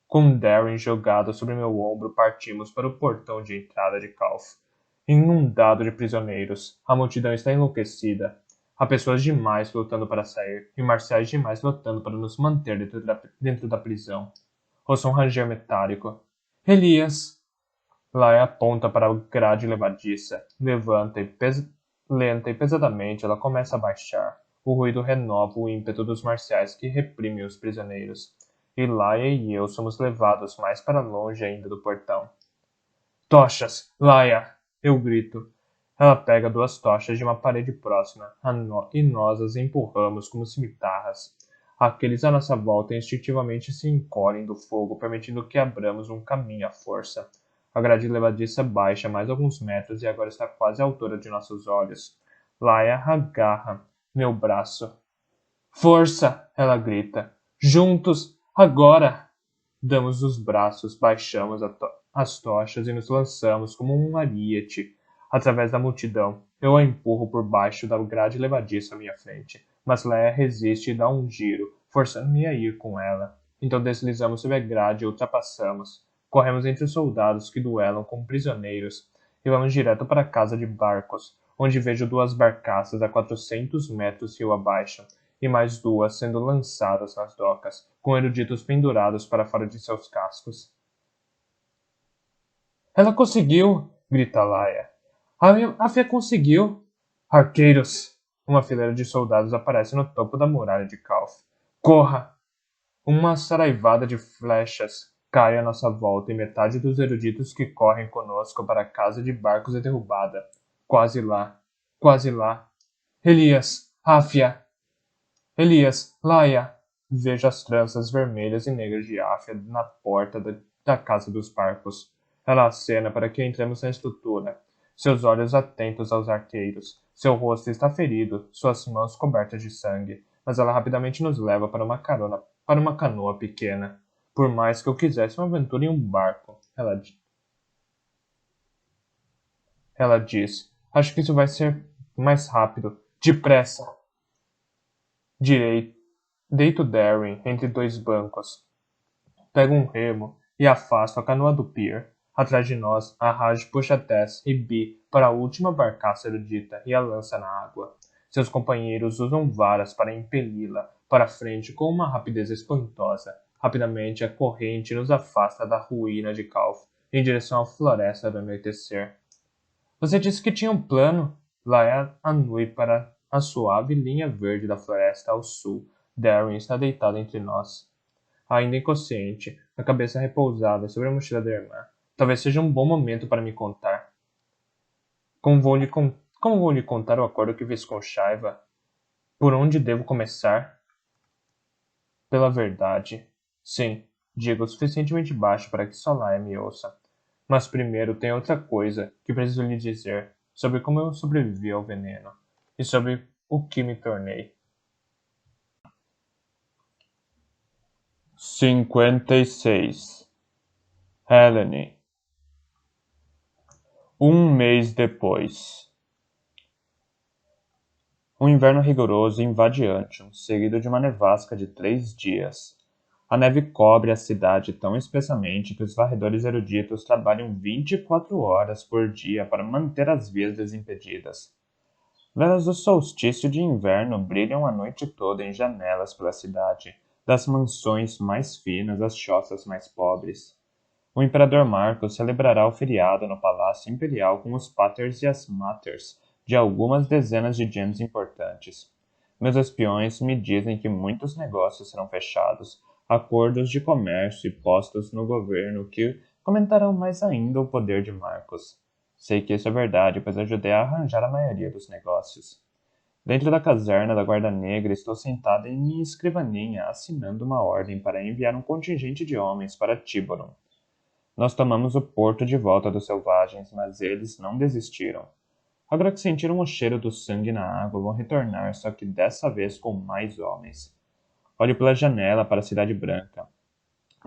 Com Darren jogado sobre meu ombro, partimos para o portão de entrada de Calf. Inundado de prisioneiros, a multidão está enlouquecida. Há pessoas demais lutando para sair e marciais demais lutando para nos manter dentro da prisão. Ouço um ranger metálico. Elias! Laia aponta para a grade levadiça. Lenta e pesadamente ela começa a baixar. O ruído renova o ímpeto dos marciais que reprimem os prisioneiros. E Laia e eu somos levados mais para longe ainda do portão. Tochas! Laia! Eu grito. Ela pega 2 tochas de uma parede próxima e nós as empurramos como cimitarras. Aqueles à nossa volta instintivamente se encolhem do fogo, permitindo que abramos um caminho à força. A grade levadiça baixa mais alguns metros e agora está quase à altura de nossos olhos. Laia agarra meu braço. Força! Ela grita. Juntos! Agora! Damos os braços, baixamos as tochas e nos lançamos como um ariete através da multidão. Eu a empurro por baixo da grade levadiça à minha frente, mas Leia resiste e dá um giro, forçando-me a ir com ela. Então deslizamos sobre a grade e ultrapassamos. Corremos entre os soldados que duelam com prisioneiros e vamos direto para a casa de barcos, onde vejo 2 barcaças a 400 metros rio abaixo. e mais 2 sendo lançadas nas docas, com eruditos pendurados para fora de seus cascos. Ela conseguiu! Grita Laia. A Fia conseguiu! Arqueiros! Uma fileira de soldados aparece no topo da muralha de Calf. Corra! Uma saraivada de flechas cai à nossa volta e metade dos eruditos que correm conosco para a casa de barcos é derrubada. Quase lá. Quase lá. Elias! Áfia! Elias! Laia! Vejo as tranças vermelhas e negras de Áfia na porta da casa dos barcos. Ela acena para que entremos na estrutura. Seus olhos atentos aos arqueiros. Seu rosto está ferido, suas mãos cobertas de sangue. Mas ela rapidamente nos leva para uma canoa pequena. Por mais que eu quisesse uma aventura em um barco, ela diz. Acho que isso vai ser mais rápido. Depressa! Direi. Deito Darren entre 2 bancos. Pego um remo e afasto a canoa do pier. Atrás de nós, a Raj puxa Tess e Bi para a última barcaça erudita e a lança na água. Seus companheiros usam varas para impeli-la para frente com uma rapidez espantosa. Rapidamente, a corrente nos afasta da ruína de Calf em direção à floresta do anoitecer. Você disse que tinha um plano. Laia anui para a suave linha verde da floresta ao sul. Darren está deitado entre nós, ainda inconsciente, a cabeça repousada sobre a mochila da irmã. Talvez seja um bom momento para me contar. Como vou lhe contar o acordo que fiz com Shaiva? Por onde devo começar? Pela verdade. Sim, digo o suficientemente baixo para que só Laia me ouça. Mas primeiro tem outra coisa que preciso lhe dizer sobre como eu sobrevivi ao veneno e sobre o que me tornei. 56. Helene. Um mês depois. Um inverno rigoroso invade Antium, seguido de uma nevasca de 3 dias. A neve cobre a cidade tão espessamente que os varredores eruditos trabalham 24 horas por dia para manter as vias desimpedidas. Velas do solstício de inverno brilham a noite toda em janelas pela cidade, das mansões mais finas às choças mais pobres. O imperador Marcos celebrará o feriado no Palácio Imperial com os paters e as maters de algumas dezenas de gems importantes. Meus espiões me dizem que muitos negócios serão fechados, acordos de comércio e postos no governo que comentarão mais ainda o poder de Marcos. Sei que isso é verdade, pois ajudei a arranjar a maioria dos negócios. Dentro da caserna da Guarda Negra estou sentada em minha escrivaninha, assinando uma ordem para enviar um contingente de homens para Tiburon. Nós tomamos o porto de volta dos selvagens, mas eles não desistiram. Agora que sentiram o cheiro do sangue na água, vão retornar, só que dessa vez com mais homens. Olho pela janela para a Cidade Branca.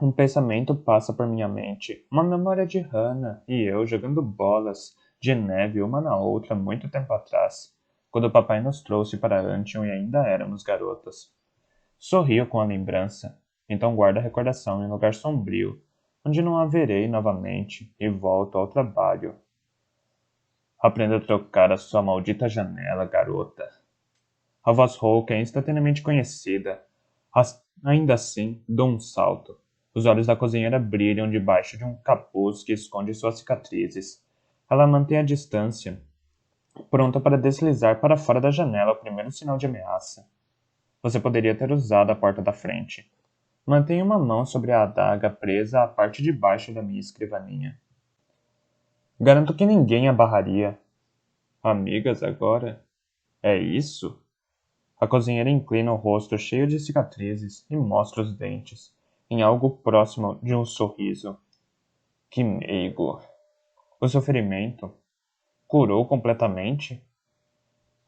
Um pensamento passa por minha mente, uma memória de Hannah e eu jogando bolas de neve uma na outra muito tempo atrás, quando o papai nos trouxe para Antium e ainda éramos garotas. Sorrio com a lembrança, então guardo a recordação em lugar sombrio, onde não a verei novamente, e volto ao trabalho. Aprenda a trocar a sua maldita janela, garota. A voz rouca é instantaneamente conhecida. Ainda assim, dou um salto. Os olhos da cozinheira brilham debaixo de um capuz que esconde suas cicatrizes. Ela mantém a distância, pronta para deslizar para fora da janela ao primeiro sinal de ameaça. Você poderia ter usado a porta da frente. Mantenho uma mão sobre a adaga presa à parte de baixo da minha escrivaninha. Garanto que ninguém a barraria. Amigas agora? É isso? A cozinheira inclina o rosto cheio de cicatrizes e mostra os dentes, em algo próximo de um sorriso. Que meigo! O seu ferimento curou completamente?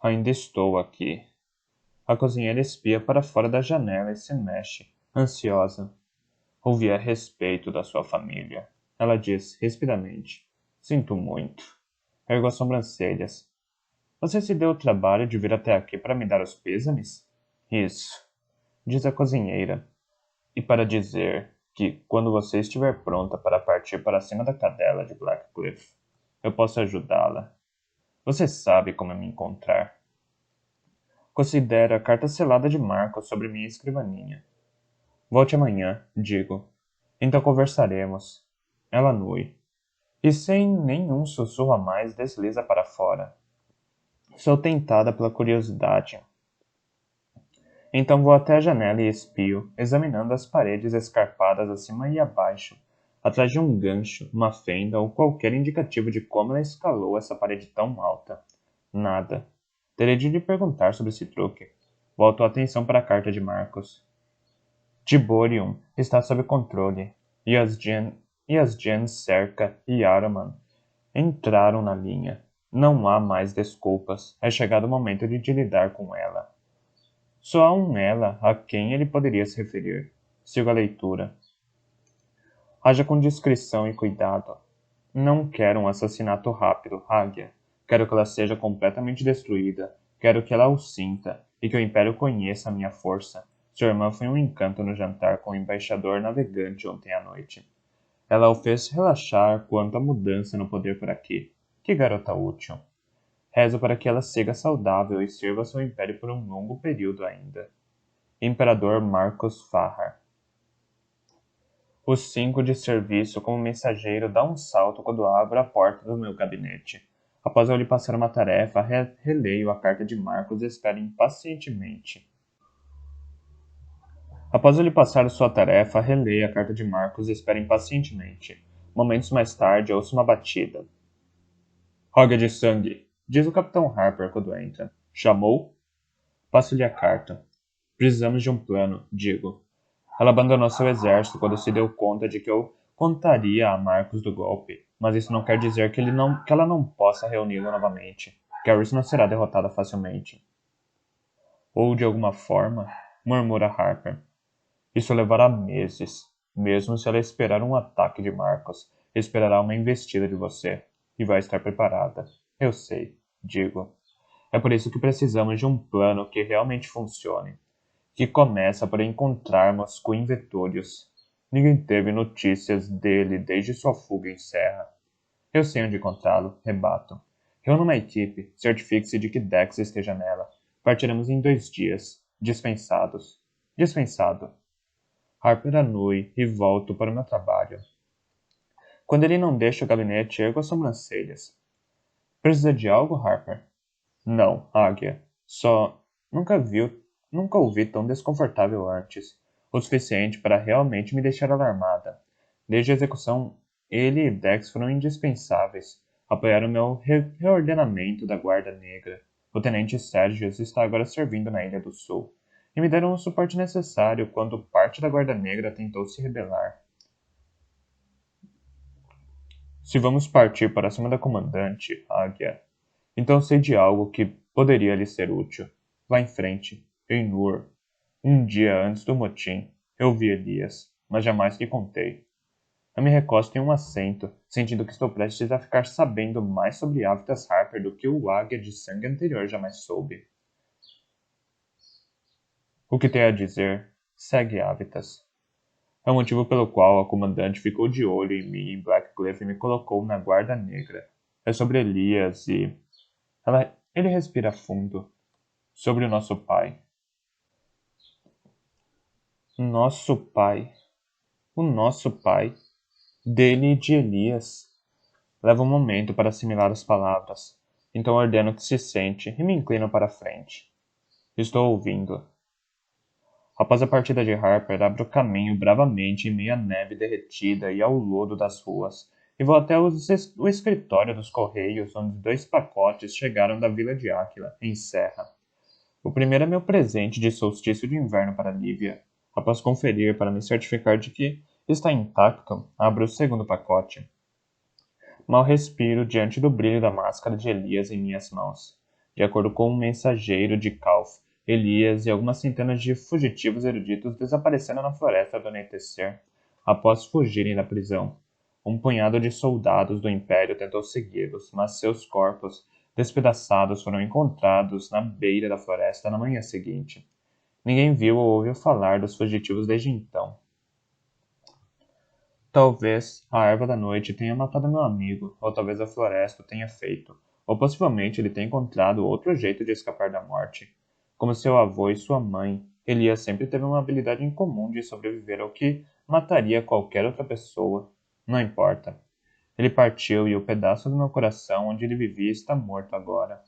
Ainda estou aqui. A cozinheira espia para fora da janela e se mexe, ansiosa. Ouvi a respeito da sua família. Ela diz, rispidamente. Sinto muito. Ergo as sobrancelhas. Você se deu o trabalho de vir até aqui para me dar os pêsames? Isso, diz a cozinheira. E para dizer que, quando você estiver pronta para partir para cima da cadela de Blackcliff, eu posso ajudá-la. Você sabe como me encontrar. Considero a carta selada de Marcos sobre minha escrivaninha. Volte amanhã, digo. Então conversaremos. Ela nui. E sem nenhum sussurro a mais desliza para fora. Sou tentada pela curiosidade. Então vou até a janela e espio, examinando as paredes escarpadas acima e abaixo, atrás de um gancho, uma fenda ou qualquer indicativo de como ela escalou essa parede tão alta. Nada. Terei de lhe perguntar sobre esse truque. Volto a atenção para a carta de Marcos. Tiborium está sob controle, e as Gens Cerca e Araman entraram na linha. Não há mais desculpas. É chegado o momento de lidar com ela. Só há um ela a quem ele poderia se referir. Siga a leitura. Haja com discrição e cuidado. Não quero um assassinato rápido, Águia. Quero que ela seja completamente destruída. Quero que ela o sinta e que o Império conheça a minha força. Sua irmã foi um encanto no jantar com o embaixador navegante ontem à noite. Ela o fez relaxar quanto à mudança no poder por aqui. Que garota útil. Rezo para que ela siga saudável e sirva seu império por um longo período ainda. Imperador Marcos Farrar. O 5 de serviço como mensageiro dá um salto quando abro a porta do meu gabinete. Após eu lhe passar uma tarefa, releio a carta de Marcos e espero impacientemente. Após eu lhe passar sua tarefa, releio a carta de Marcos e espero impacientemente. Momentos mais tarde, ouço uma batida. Roga de sangue, diz o Capitão Harper quando entra. Chamou? Passo-lhe a carta. Precisamos de um plano, digo. Ela abandonou seu exército quando se deu conta de que eu contaria a Marcos do golpe, mas isso não quer dizer que ela não possa reuni-lo novamente. Garrus não será derrotada facilmente. Ou de alguma forma, murmura Harper. Isso levará meses, mesmo se ela esperar um ataque de Marcos. Esperará uma investida de você, e vai estar preparada. Eu sei, digo. É por isso que precisamos de um plano que realmente funcione, que começa por encontrarmos Queen Veturius. Ninguém teve notícias dele desde sua fuga em Serra. Eu sei onde encontrá-lo, rebato. Reúna uma equipe, certifique-se de que Dex esteja nela. Partiremos em 2 dias. Dispensados. Dispensado. Harper anui e volto para o meu trabalho. Quando ele não deixa o gabinete, ergo as sobrancelhas. Precisa de algo, Harper? Não, Águia. Só nunca o vi tão desconfortável antes. O suficiente para realmente me deixar alarmada. Desde a execução, ele e Dex foram indispensáveis. Apoiaram meu reordenamento da Guarda Negra. O Tenente Sergius está agora servindo na Ilha do Sul. E me deram o suporte necessário quando parte da Guarda Negra tentou se rebelar. Se vamos partir para cima da comandante, Águia, então sei de algo que poderia lhe ser útil. Lá em frente, em Nur, um dia antes do motim, eu vi Elias, mas jamais lhe contei. Eu me recosto em um assento, sentindo que estou prestes a ficar sabendo mais sobre Avitas Harper do que o águia de sangue anterior jamais soube. O que tem a dizer? Segue Avitas. É o motivo pelo qual a comandante ficou de olho em mim em Blackcliff e me colocou na Guarda Negra. É sobre Elias e... Ele respira fundo. Sobre o nosso pai. Nosso pai. O nosso pai. Dele e de Elias. Leva um momento para assimilar as palavras. Então ordeno que se sente e me inclino para a frente. Estou ouvindo. Após a partida de Harper, abro caminho bravamente em meio à neve derretida e ao lodo das ruas, e vou até o escritório dos Correios, onde 2 pacotes chegaram da vila de Áquila, em Serra. O primeiro é meu presente de solstício de inverno para Lívia. Após conferir para me certificar de que está intacto, abro o segundo pacote. Mal respiro diante do brilho da máscara de Elias em minhas mãos. De acordo com um mensageiro de Calf, Elias e algumas centenas de fugitivos eruditos desapareceram na floresta do anoitecer, após fugirem da prisão. Um punhado de soldados do Império tentou segui-los, mas seus corpos, despedaçados, foram encontrados na beira da floresta na manhã seguinte. Ninguém viu ou ouviu falar dos fugitivos desde então. Talvez a erva da noite tenha matado meu amigo, ou talvez a floresta o tenha feito, ou possivelmente ele tenha encontrado outro jeito de escapar da morte. Como seu avô e sua mãe, Elias sempre teve uma habilidade incomum de sobreviver ao que mataria qualquer outra pessoa. Não importa. Ele partiu e o pedaço do meu coração onde ele vivia está morto agora.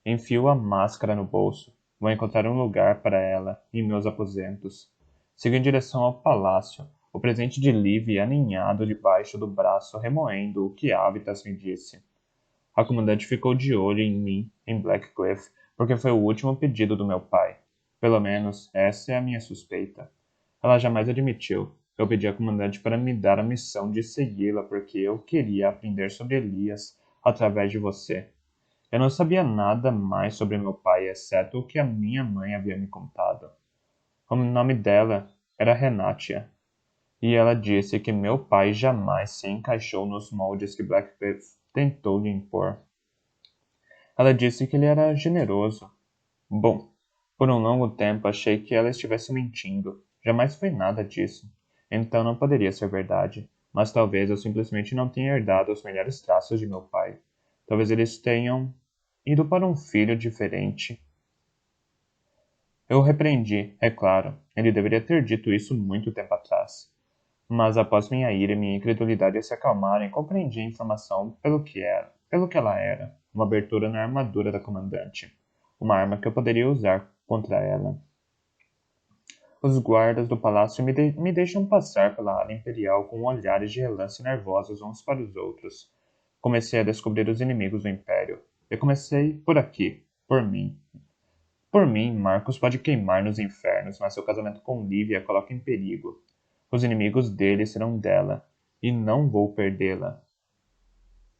Enfio a máscara no bolso. Vou encontrar um lugar para ela em meus aposentos. Sigo em direção ao palácio, o presente de Livy aninhado debaixo do braço, remoendo o que Avitas me disse. A comandante ficou de olho em mim em Blackcliff, porque foi o último pedido do meu pai. Pelo menos, essa é a minha suspeita. Ela jamais admitiu. Eu pedi à comandante para me dar a missão de segui-la porque eu queria aprender sobre Elias através de você. Eu não sabia nada mais sobre meu pai, exceto o que a minha mãe havia me contado. O nome dela era Renatia, e ela disse que meu pai jamais se encaixou nos moldes que Blackcliff tentou lhe impor. Ela disse que ele era generoso. Bom, por um longo tempo achei que ela estivesse mentindo. Jamais foi nada disso. Então não poderia ser verdade. Mas talvez eu simplesmente não tenha herdado os melhores traços de meu pai. Talvez eles tenham ido para um filho diferente. Eu o repreendi, é claro. Ele deveria ter dito isso muito tempo atrás. Mas após minha ira e minha incredulidade se acalmarem, compreendi a informação pelo que ela era, uma abertura na armadura da comandante, uma arma que eu poderia usar contra ela. Os guardas do palácio me deixam passar pela ala imperial com olhares de relance nervosos uns para os outros. Comecei a descobrir os inimigos do império. Eu comecei por aqui, por mim. Por mim, Marcos pode queimar nos infernos, mas seu casamento com Lívia coloca em perigo. Os inimigos dele serão dela, e não vou perdê-la.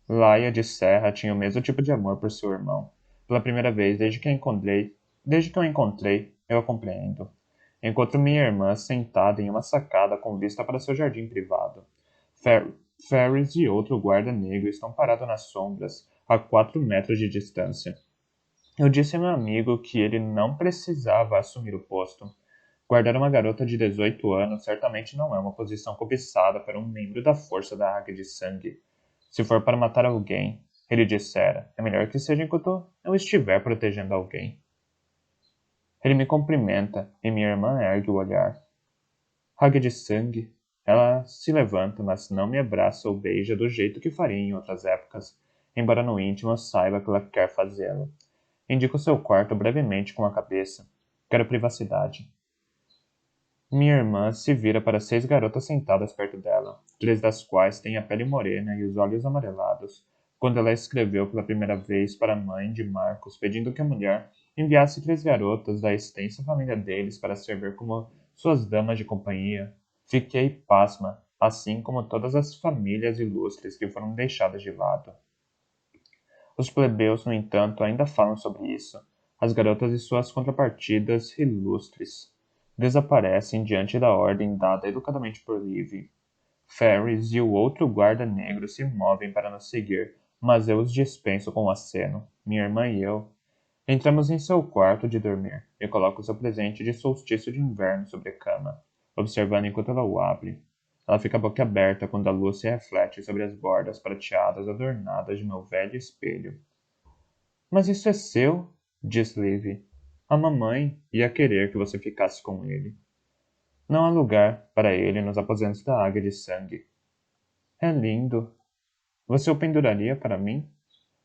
Laia de Serra tinha o mesmo tipo de amor por seu irmão. Pela primeira vez desde que eu encontrei, eu a compreendo. Encontro minha irmã sentada em uma sacada com vista para seu jardim privado. Ferris e outro guarda negro estão parados nas sombras, a 4 metros de distância. Eu disse a meu amigo que ele não precisava assumir o posto. Guardar uma garota de 18 anos certamente não é uma posição cobiçada para um membro da força da Águia de Sangue. Se for para matar alguém, ele dissera, é melhor que seja enquanto eu estiver protegendo alguém. Ele me cumprimenta e minha irmã ergue o olhar. Águia de Sangue. Ela se levanta, mas não me abraça ou beija do jeito que faria em outras épocas, embora no íntimo eu saiba que ela quer fazê-lo. Indico seu quarto brevemente com a cabeça. Quero privacidade. Minha irmã se vira para 6 garotas sentadas perto dela, 3 das quais têm a pele morena e os olhos amarelados. Quando ela escreveu pela primeira vez para a mãe de Marcos pedindo que a mulher enviasse 3 garotas da extensa família deles para servir como suas damas de companhia, fiquei pasma, assim como todas as famílias ilustres que foram deixadas de lado. Os plebeus, no entanto, ainda falam sobre isso. As garotas e suas contrapartidas ilustres desaparecem diante da ordem dada educadamente por Livy. Ferris e o outro guarda negro se movem para nos seguir, mas eu os dispenso com um aceno. Minha irmã e eu entramos em seu quarto de dormir e coloco seu presente de solstício de inverno sobre a cama, observando enquanto ela o abre. Ela fica boquiaberta quando a luz se reflete sobre as bordas prateadas adornadas de meu velho espelho. Mas isso é seu, diz Livy. A mamãe ia querer que você ficasse com ele. Não há lugar para ele nos aposentos da Águia de Sangue. É lindo. Você o penduraria para mim?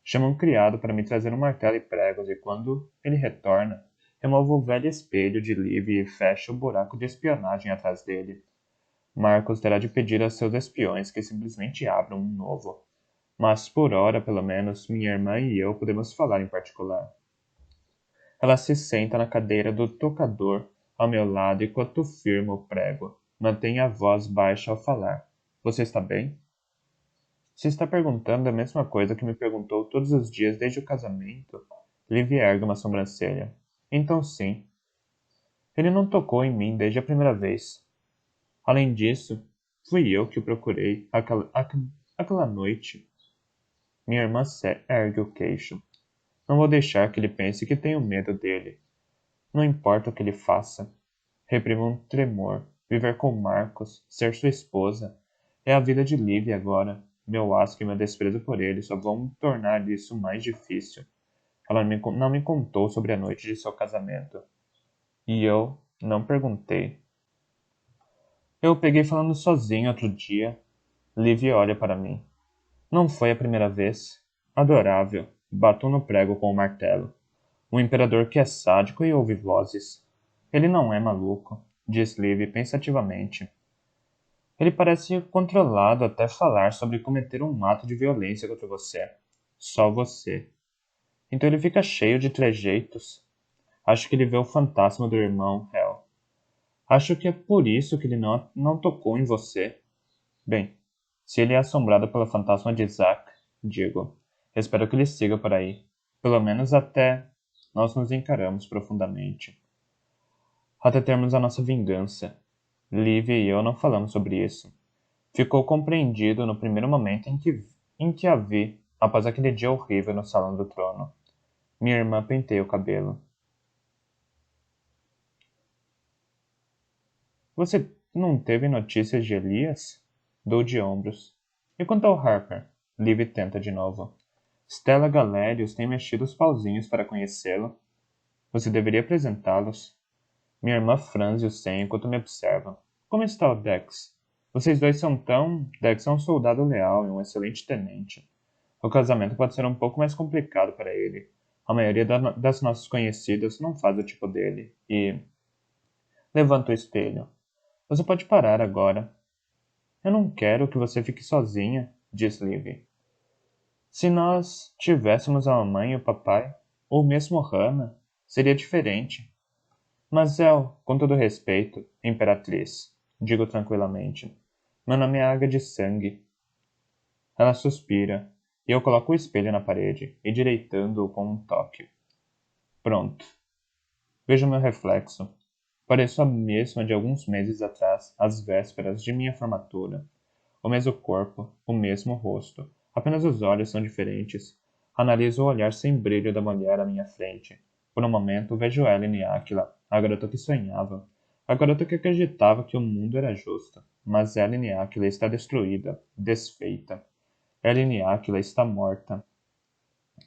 Chama um criado para me trazer um martelo e pregos, e quando ele retorna, removo o velho espelho de Livy e fecho o buraco de espionagem atrás dele. Marcos terá de pedir a seus espiões que simplesmente abram um novo. Mas por hora, pelo menos, minha irmã e eu podemos falar em particular. Ela se senta na cadeira do tocador ao meu lado enquanto firmo o prego. Mantém a voz baixa ao falar. Você está bem? Se está perguntando a mesma coisa que me perguntou todos os dias desde o casamento, Livy ergue uma sobrancelha. Então sim. Ele não tocou em mim desde a primeira vez. Além disso, fui eu que o procurei aquela noite. Minha irmã ergue o queixo. Não vou deixar que ele pense que tenho medo dele. Não importa o que ele faça. Reprimo um tremor. Viver com Marcos, ser sua esposa. É a vida de Livy agora. Meu asco e meu desprezo por ele só vão tornar isso mais difícil. Ela não me contou sobre a noite de seu casamento. E eu não perguntei. Eu o peguei falando sozinho outro dia. Livy olha para mim. Não foi a primeira vez. Adorável. Bato no prego com o martelo. Um imperador que é sádico e ouve vozes. Ele não é maluco, diz Livy pensativamente. Ele parece controlado até falar sobre cometer um ato de violência contra você. Só você. Então ele fica cheio de trejeitos. Acho que ele vê o fantasma do irmão Hel. Acho que é por isso que ele não tocou em você. Bem, se ele é assombrado pelo fantasma de Isaac, digo, espero que ele siga por aí. Pelo menos até nós nos encaramos profundamente. Até termos a nossa vingança. Livy e eu não falamos sobre isso. Ficou compreendido no primeiro momento em que a vi, após aquele dia horrível no Salão do Trono. Minha irmã penteia o cabelo. Você não teve notícias de Elias? Dou de ombros. E quanto ao Harper? Livy tenta de novo. Stella Galérios tem mexido os pauzinhos para conhecê-lo. Você deveria apresentá-los. Minha irmã franze o senho enquanto me observa. Como está o Dex? Vocês dois são tão... Dex é um soldado leal e um excelente tenente. O casamento pode ser um pouco mais complicado para ele. A maioria das nossas conhecidas não faz o tipo dele. E... Levanta o espelho. Você pode parar agora. Eu não quero que você fique sozinha, diz Livy. Se nós tivéssemos a mamãe e o papai, ou mesmo Hannah, seria diferente. Mas com todo respeito, Imperatriz, digo tranquilamente, meu nome é Águia de Sangue. Ela suspira, e eu coloco o espelho na parede, endireitando-o com um toque. Pronto. Vejo meu reflexo. Pareço a mesma de alguns meses atrás, às vésperas de minha formatura. O mesmo corpo, o mesmo rosto. Apenas os olhos são diferentes. Analiso o olhar sem brilho da mulher à minha frente. Por um momento vejo Ellen e Aquila, a garota que sonhava. A garota que acreditava que o mundo era justo. Mas Ellen e Aquila está destruída, desfeita. Ellen e Aquila está morta.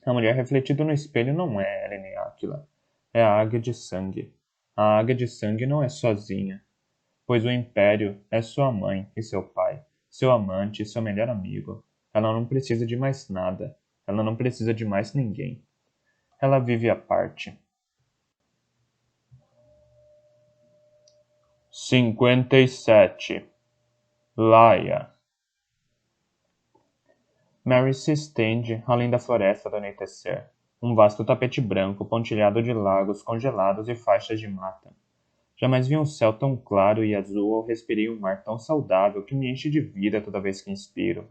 A mulher refletida no espelho não é Ellen e Aquila. É a Águia de Sangue. A Águia de Sangue não é sozinha, pois o Império é sua mãe e seu pai, seu amante e seu melhor amigo. Ela não precisa de mais nada. Ela não precisa de mais ninguém. Ela vive à parte. 57. Laia. Mary se estende além da floresta do anoitecer. Um vasto tapete branco pontilhado de lagos congelados e faixas de mata. Jamais vi um céu tão claro e azul ou respirei um ar tão saudável que me enche de vida toda vez que inspiro.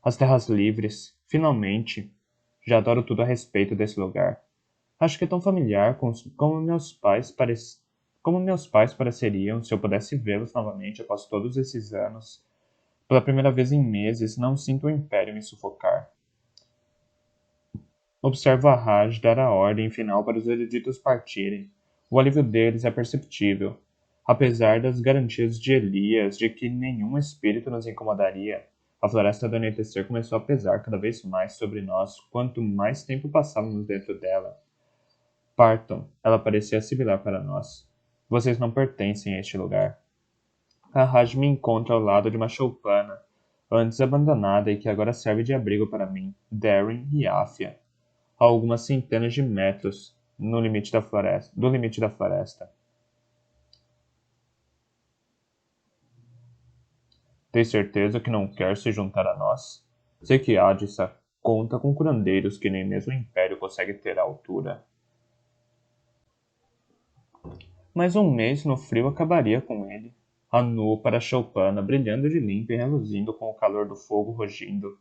As terras livres, finalmente. Já adoro tudo a respeito desse lugar. Acho que é tão familiar como meus pais pareceriam se eu pudesse vê-los novamente após todos esses anos. Pela primeira vez em meses, não sinto o império me sufocar. Observo a Raj dar a ordem final para os eruditos partirem. O alívio deles é perceptível. Apesar das garantias de Elias de que nenhum espírito nos incomodaria, a floresta do anoitecer começou a pesar cada vez mais sobre nós quanto mais tempo passávamos dentro dela. Partam, ela parecia sibilar para nós. Vocês não pertencem a este lugar. A Raj me encontra ao lado de uma choupana, antes abandonada e que agora serve de abrigo para mim, Darren e Afia, a algumas centenas de metros no limite da floresta, do limite da floresta. Tem certeza que não quer se juntar a nós? Sei que Adissa conta com curandeiros que nem mesmo o Império consegue ter à altura. Mas um mês no frio acabaria com ele. Anuo para a choupana, brilhando de limpo e reluzindo com o calor do fogo rugindo.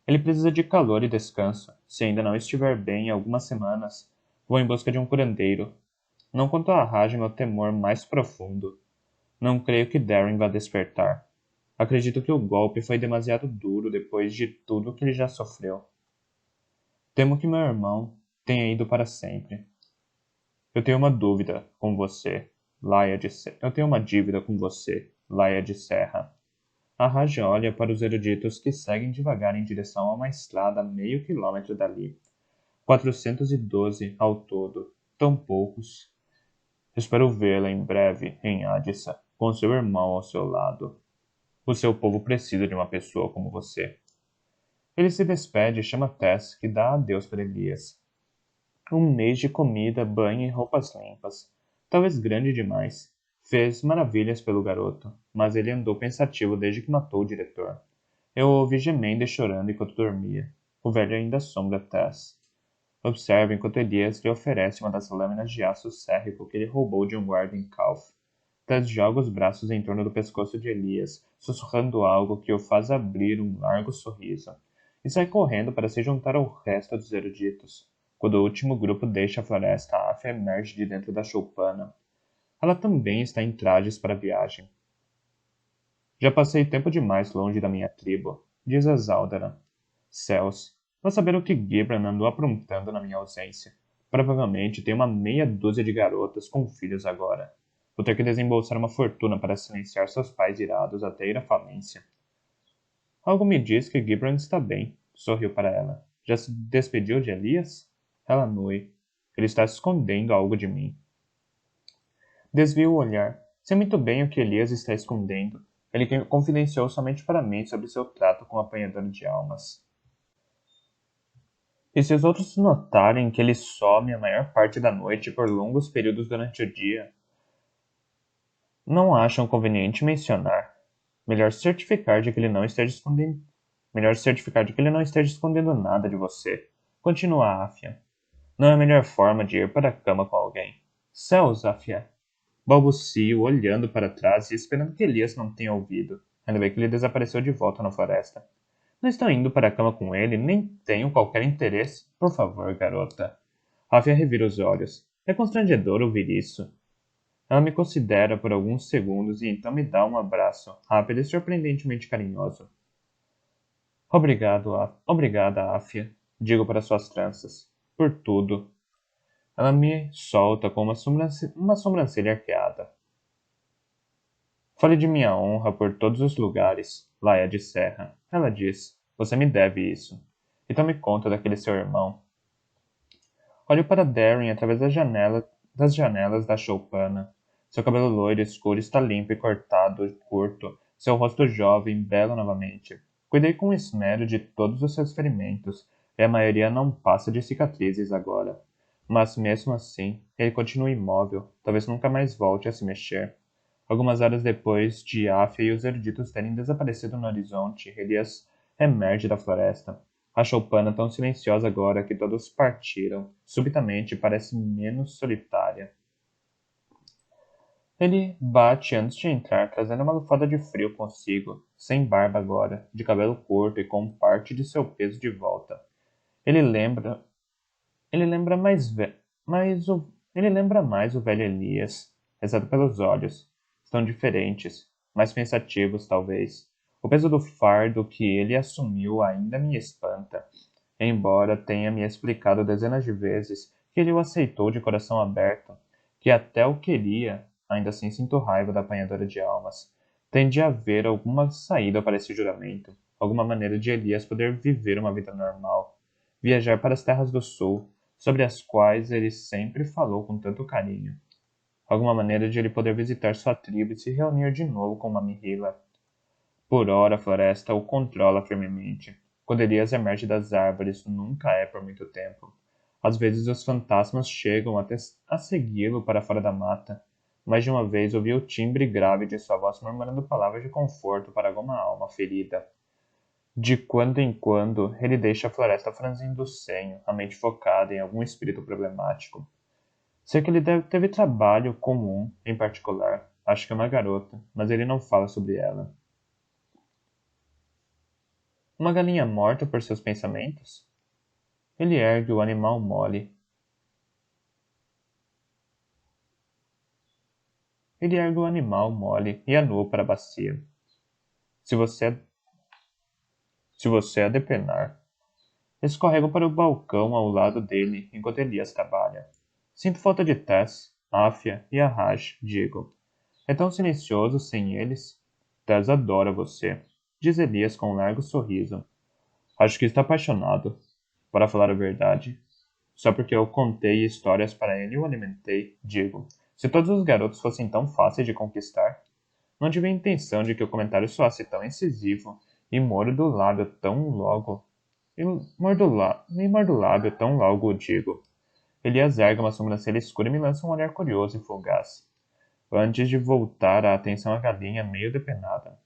Ele precisa de calor e descanso. Se ainda não estiver bem em algumas semanas, vou em busca de um curandeiro. Não quanto a Raj, meu temor mais profundo. Não creio que Darren vá despertar. Acredito que o golpe foi demasiado duro depois de tudo que ele já sofreu. Temo que meu irmão tenha ido para sempre. Eu tenho uma dúvida com você, Eu tenho uma dívida com você, Laia de Serra. A Raj olha para os eruditos que seguem devagar em direção a uma estrada a meio quilômetro dali. 412 ao todo. Tão poucos. Espero vê-la em breve em Adissa, com seu irmão ao seu lado. O seu povo precisa de uma pessoa como você. Ele se despede e chama Tess, que dá adeus para Elias. Um mês de comida, banho e roupas limpas. Talvez grande demais. Fez maravilhas pelo garoto, mas ele andou pensativo desde que matou o diretor. Eu o ouvi gemendo e chorando enquanto dormia. O velho ainda assombra Tess. Observa enquanto Elias lhe oferece uma das lâminas de aço sérrico que ele roubou de um guarda em Calf. Tess joga os braços em torno do pescoço de Elias, sussurrando algo que o faz abrir um largo sorriso, e sai correndo para se juntar ao resto dos eruditos. Quando o último grupo deixa a floresta, a Afia emerge de dentro da choupana. Ela também está em trajes para a viagem. Já passei tempo demais longe da minha tribo, diz a Zaldana. Céus, vou saber o que Gibran andou aprontando na minha ausência. Provavelmente tem uma meia dúzia de garotas com filhos agora. Vou ter que desembolsar uma fortuna para silenciar seus pais irados até ir à falência. Algo me diz que Gibran está bem, sorriu para ela. Já se despediu de Elias? Ela anui. Ele está escondendo algo de mim. Desvio o olhar. Sei muito bem o que Elias está escondendo. Ele confidenciou somente para mim sobre seu trato com o apanhador de almas. E se os outros notarem que ele some a maior parte da noite por longos períodos durante o dia, não acham conveniente mencionar. Melhor certificar de que ele não esteja escondendo. Melhor certificar de que ele não esteja escondendo nada de você. Continua Afia. Não é a melhor forma de ir para a cama com alguém. Céus, Afia. Balbucio, olhando para trás e esperando que Elias não tenha ouvido. Ainda bem que ele desapareceu de volta na floresta. Não estou indo para a cama com ele, nem tenho qualquer interesse. Por favor, garota. Afia revira os olhos. É constrangedor ouvir isso. Ela me considera por alguns segundos e então me dá um abraço, rápido e surpreendentemente carinhoso. Obrigada, Afia, digo para suas tranças. Por tudo. Ela me solta com uma sobrancelha arqueada. Fale de minha honra por todos os lugares, Laia de Serra. Ela diz. Você me deve isso. E tome conta daquele seu irmão. Olho para Darren através das janelas da choupana. Seu cabelo loiro escuro está limpo e cortado, curto. Seu rosto jovem, belo novamente. Cuidei com esmero de todos os seus ferimentos, e a maioria não passa de cicatrizes agora. Mas mesmo assim, ele continua imóvel, talvez nunca mais volte a se mexer. Algumas horas depois de Afia e os eruditos terem desaparecido no horizonte, Elias emerge da floresta. A choupana tão silenciosa agora que todos partiram, subitamente parece menos solitária. Ele bate antes de entrar, trazendo uma lufada de frio consigo, sem barba agora, de cabelo curto e com parte de seu peso de volta. Ele lembra. Ele lembra mais ve... mais o... Ele lembra mais o velho Elias, exceto pelos olhos. Estão diferentes, mais pensativos, talvez. O peso do fardo que ele assumiu ainda me espanta, embora tenha me explicado dezenas de vezes que ele o aceitou de coração aberto, que até o queria, ainda assim sinto raiva da apanhadora de almas. Tem de haver alguma saída para esse juramento, alguma maneira de Elias poder viver uma vida normal, viajar para as terras do sul, sobre as quais ele sempre falou com tanto carinho. Alguma maneira de ele poder visitar sua tribo e se reunir de novo com Mamihila. Por ora a floresta o controla firmemente. Quando Elias emerge das árvores, nunca é por muito tempo. Às vezes os fantasmas chegam até a segui-lo para fora da mata. Mais de uma vez ouvi o timbre grave de sua voz murmurando palavras de conforto para alguma alma ferida. De quando em quando, ele deixa a floresta franzindo o senho, a mente focada em algum espírito problemático. Sei que ele teve trabalho comum, em particular. Acho que é uma garota, mas ele não fala sobre ela. Uma galinha morta por seus pensamentos? Ele ergue o animal mole. Ele ergue o animal mole e anua para a bacia. Se você, se você a depenar. Escorrego para o balcão ao lado dele enquanto Elias trabalha. Sinto falta de Tess, Afia e a Raj, digo. É tão silencioso sem eles. Tess adora você, diz Elias com um largo sorriso. Acho que está apaixonado. Para falar a verdade. Só porque eu contei histórias para ele e o alimentei, digo, Se todos os garotos fossem tão fáceis de conquistar, não tive a intenção de que o comentário soasse tão incisivo e mordo o lábio tão logo. E mordo o lábio tão logo o digo. Elias ergue uma sobrancelha escura e me lança um olhar curioso e fugaz, antes de voltar a atenção à galinha meio depenada.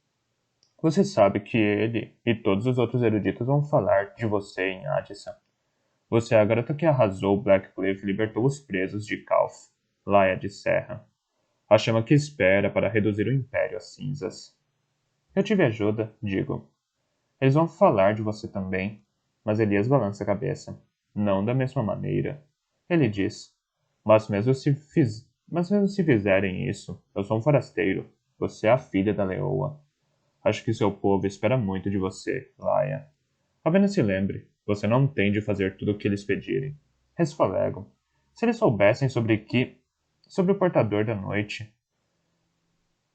Você sabe que ele e todos os outros eruditos vão falar de você em Addison. Você é a garota que arrasou Blackcliff e libertou os presos de Calf, Laia de Serra. A chama que espera para reduzir o Império às cinzas. Eu tive ajuda, digo. Eles vão falar de você também. Mas Elias balança a cabeça. Não da mesma maneira. Ele diz. Mas mesmo se fizerem isso, eu sou um forasteiro. Você é a filha da leoa. Acho que seu povo espera muito de você, Laia. Apenas se lembre, você não tem de fazer tudo o que eles pedirem. Resfolego. Se eles soubessem sobre o portador da noite.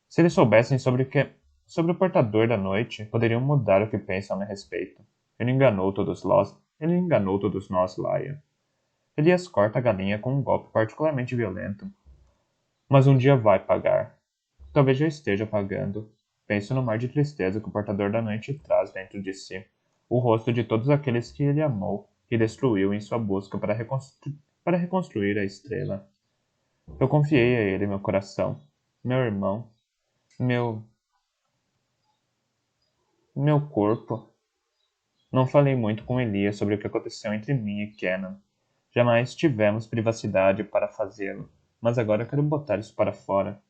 Se eles soubessem sobre o portador da noite, poderiam mudar o que pensam a meu respeito. Ele enganou todos nós, Laia. Elias corta a galinha com um golpe particularmente violento. Mas um dia vai pagar. Talvez já esteja pagando. Penso no mar de tristeza que o portador da noite traz dentro de si. O rosto de todos aqueles que ele amou e destruiu em sua busca para reconstruir a estrela. Eu confiei a ele meu coração, meu irmão, meu meu corpo. Não falei muito com Elias sobre o que aconteceu entre mim e Kenan. Jamais tivemos privacidade para fazê-lo, mas agora quero botar isso para fora.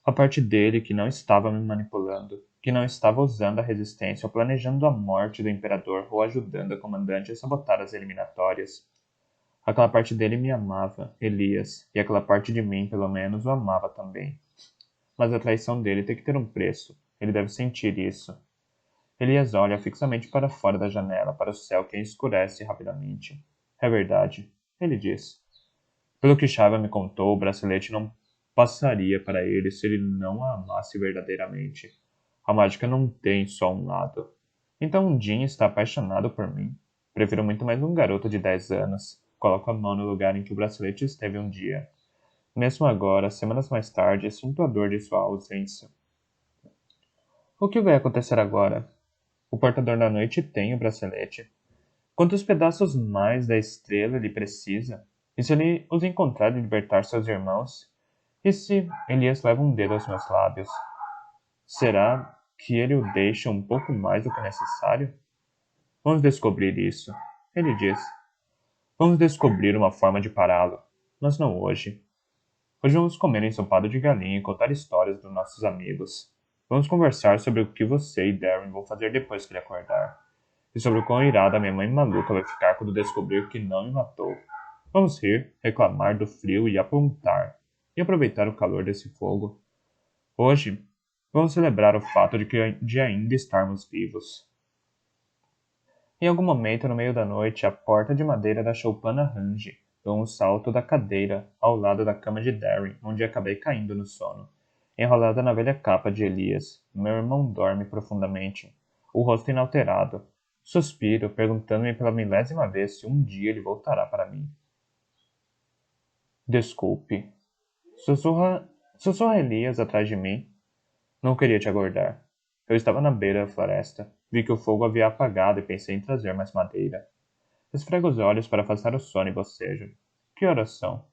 A parte dele que não estava me manipulando, que não estava usando a resistência ou planejando a morte do imperador ou ajudando a comandante a sabotar as eliminatórias. Aquela parte dele me amava, Elias, e aquela parte de mim, pelo menos, o amava também. Mas a traição dele tem que ter um preço. Ele deve sentir isso. Elias olha fixamente para fora da janela, para o céu que escurece rapidamente. É verdade, ele diz. Pelo que Shaiva me contou, o bracelete não passaria para ele se ele não a amasse verdadeiramente. A mágica não tem só um lado. Então Jin está apaixonado por mim. Prefiro muito mais um garoto de 10 anos. Coloco a mão no lugar em que o bracelete esteve um dia. Mesmo agora, semanas mais tarde, sinto a dor de sua ausência. O que vai acontecer agora? O portador da noite tem o bracelete. Quantos pedaços mais da estrela ele precisa? E se ele os encontrar e libertar seus irmãos? E se Elias leva um dedo aos meus lábios? Será que ele o deixa um pouco mais do que necessário? Vamos descobrir isso, ele diz. Vamos descobrir uma forma de pará-lo, mas não hoje. Hoje vamos comer ensopado de galinha e contar histórias dos nossos amigos. Vamos conversar sobre o que você e Darren vão fazer depois que ele acordar. E sobre o quão irada minha mãe maluca vai ficar quando descobrir que não me matou. Vamos rir, reclamar do frio e apontar. E aproveitar o calor desse fogo. Hoje, vamos celebrar o fato de ainda estarmos vivos. Em algum momento, no meio da noite, a porta de madeira da choupana range. Dou um salto da cadeira ao lado da cama de Darren, onde acabei caindo no sono. Enrolada na velha capa de Elias, meu irmão dorme profundamente, o rosto inalterado. Suspiro, perguntando-me pela milésima vez se um dia ele voltará para mim. Desculpe. Sussurra Elias atrás de mim. Não queria te acordar. Eu estava na beira da floresta. Vi que o fogo havia apagado e pensei em trazer mais madeira. Esfrego os olhos para afastar o sono e bocejo. Que horas são?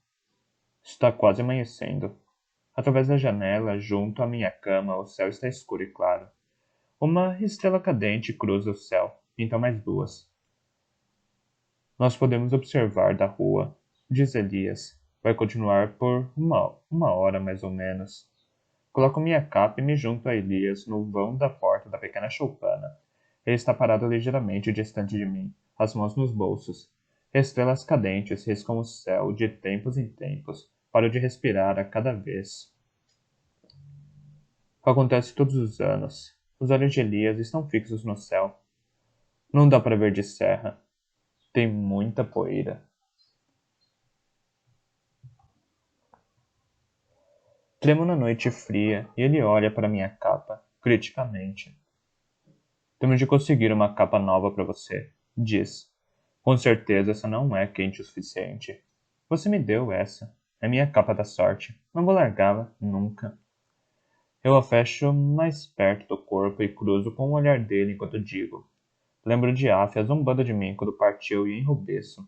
Está quase amanhecendo. Através da janela, junto à minha cama, o céu está escuro e claro. Uma estrela cadente cruza o céu, então mais duas. Nós podemos observar da rua, diz Elias. Vai continuar por uma hora mais ou menos. Coloco minha capa e me junto a Elias no vão da porta da pequena choupana. Ele está parado ligeiramente distante de mim, as mãos nos bolsos. Estrelas cadentes riscam o céu de tempos em tempos. Paro de respirar a cada vez. Acontece todos os anos. Os olhos de Elias estão fixos no céu. Não dá para ver de serra. Tem muita poeira. Tremo na noite fria e ele olha para minha capa, criticamente. Temos de conseguir uma capa nova para você, diz. Com certeza essa não é quente o suficiente. Você me deu essa. É minha capa da sorte. Não vou largá-la, nunca. Eu a fecho mais perto do corpo e cruzo com o olhar dele enquanto digo. Lembro de Afia zombando de mim quando partiu e enrubesço,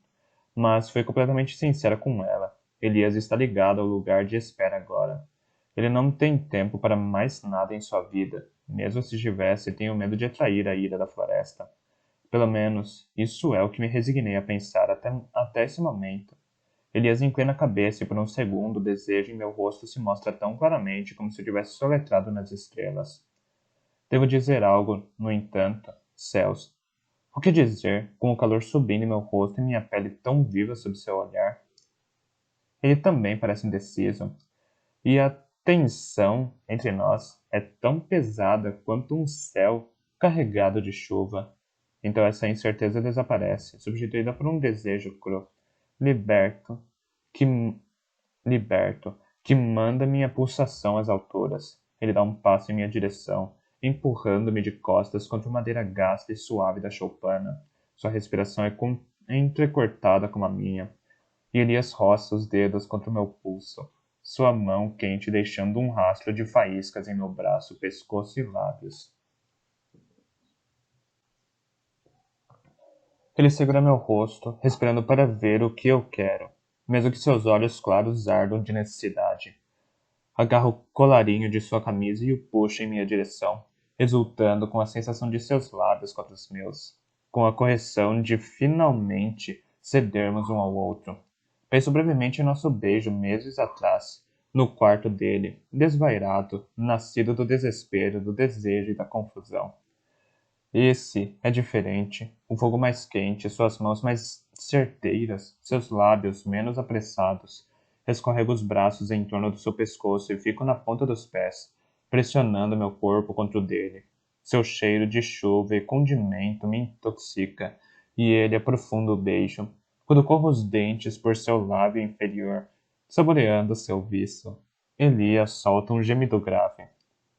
mas foi completamente sincera com ela. Elias está ligado ao lugar de espera agora. Ele não tem tempo para mais nada em sua vida. Mesmo se tivesse, tenho medo de atrair a ira da floresta. Pelo menos, isso é o que me resignei a pensar até esse momento. Elias inclina a cabeça e por um segundo o desejo em meu rosto se mostra tão claramente como se eu tivesse soletrado nas estrelas. Devo dizer algo, no entanto, céus. O que dizer, com o calor subindo em meu rosto e minha pele tão viva sob seu olhar? Ele também parece indeciso, e a tensão entre nós é tão pesada quanto um céu carregado de chuva. Então essa incerteza desaparece, substituída por um desejo cru, liberto, que liberto, que manda minha pulsação às alturas. Ele dá um passo em minha direção, empurrando-me de costas contra a madeira gasta e suave da choupana. Sua respiração é entrecortada como a minha, e Elias roça os dedos contra o meu pulso, sua mão quente deixando um rastro de faíscas em meu braço, pescoço e lábios. Ele segura meu rosto, respirando para ver o que eu quero, mesmo que seus olhos claros ardam de necessidade. Agarro o colarinho de sua camisa e o puxo em minha direção, exultando com a sensação de seus lábios contra os meus, com a correção de finalmente cedermos um ao outro. Penso brevemente em nosso beijo meses atrás, no quarto dele, desvairado, nascido do desespero, do desejo e da confusão. Esse é diferente, um fogo mais quente, suas mãos mais certeiras, seus lábios menos apressados. Escorrego os braços em torno do seu pescoço e fico na ponta dos pés, pressionando meu corpo contra o dele. Seu cheiro de chuva e condimento me intoxica, e ele aprofunda o beijo, quando corro os dentes por seu lábio inferior, saboreando seu viço. Elias solta um gemido grave.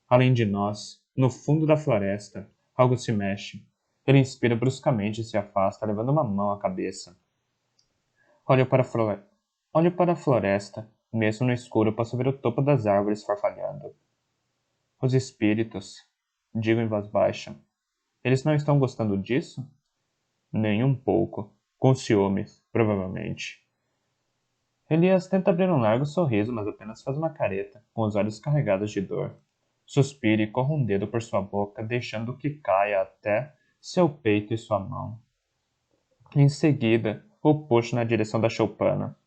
Além de nós, no fundo da floresta, algo se mexe. Ele inspira bruscamente e se afasta, levando uma mão à cabeça. Olho para a Olho para a floresta. Mesmo no escuro, posso ver o topo das árvores farfalhando. Os espíritos, digo em voz baixa. Eles não estão gostando disso? Nem um pouco. Com ciúmes, provavelmente. Elias tenta abrir um largo sorriso, mas apenas faz uma careta, com os olhos carregados de dor. Suspira e corre um dedo por sua boca, deixando que caia até seu peito e sua mão. Em seguida, o puxo na direção da choupana.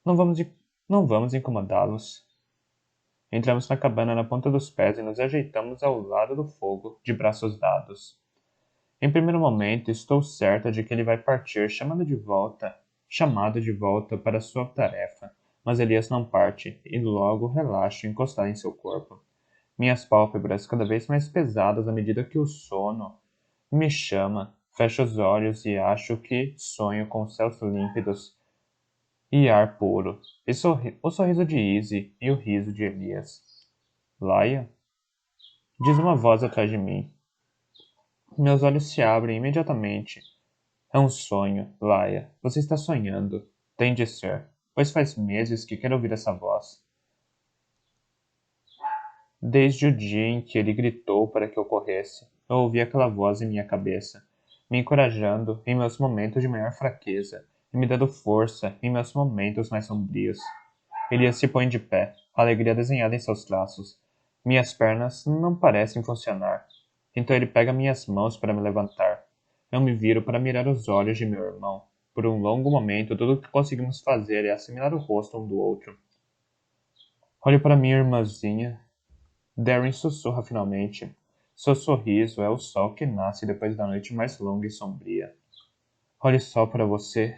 Não vamos, não vamos incomodá-los. Entramos na cabana na ponta dos pés e nos ajeitamos ao lado do fogo, de braços dados. Em primeiro momento, estou certa de que ele vai partir, chamado de volta para sua tarefa, mas Elias não parte, e logo relaxo encostado em seu corpo. Minhas pálpebras cada vez mais pesadas à medida que o sono me chama. Fecho os olhos e acho que sonho com céus límpidos e ar puro. E o sorriso de Izzy e o riso de Elias. Laia? Diz uma voz atrás de mim. Meus olhos se abrem imediatamente. É um sonho, Laia. Você está sonhando. Tem de ser, pois faz meses que quero ouvir essa voz. Desde o dia em que ele gritou para que eu corresse, eu ouvi aquela voz em minha cabeça, me encorajando em meus momentos de maior fraqueza e me dando força em meus momentos mais sombrios. Elias se põe de pé, alegria desenhada em seus traços. Minhas pernas não parecem funcionar. Então ele pega minhas mãos para me levantar. Eu me viro para mirar os olhos de meu irmão. Por um longo momento, tudo o que conseguimos fazer é assimilar o rosto um do outro. Olho para minha irmãzinha. Darren sussurra finalmente. Seu sorriso é o sol que nasce depois da noite mais longa e sombria. Olhe só para você,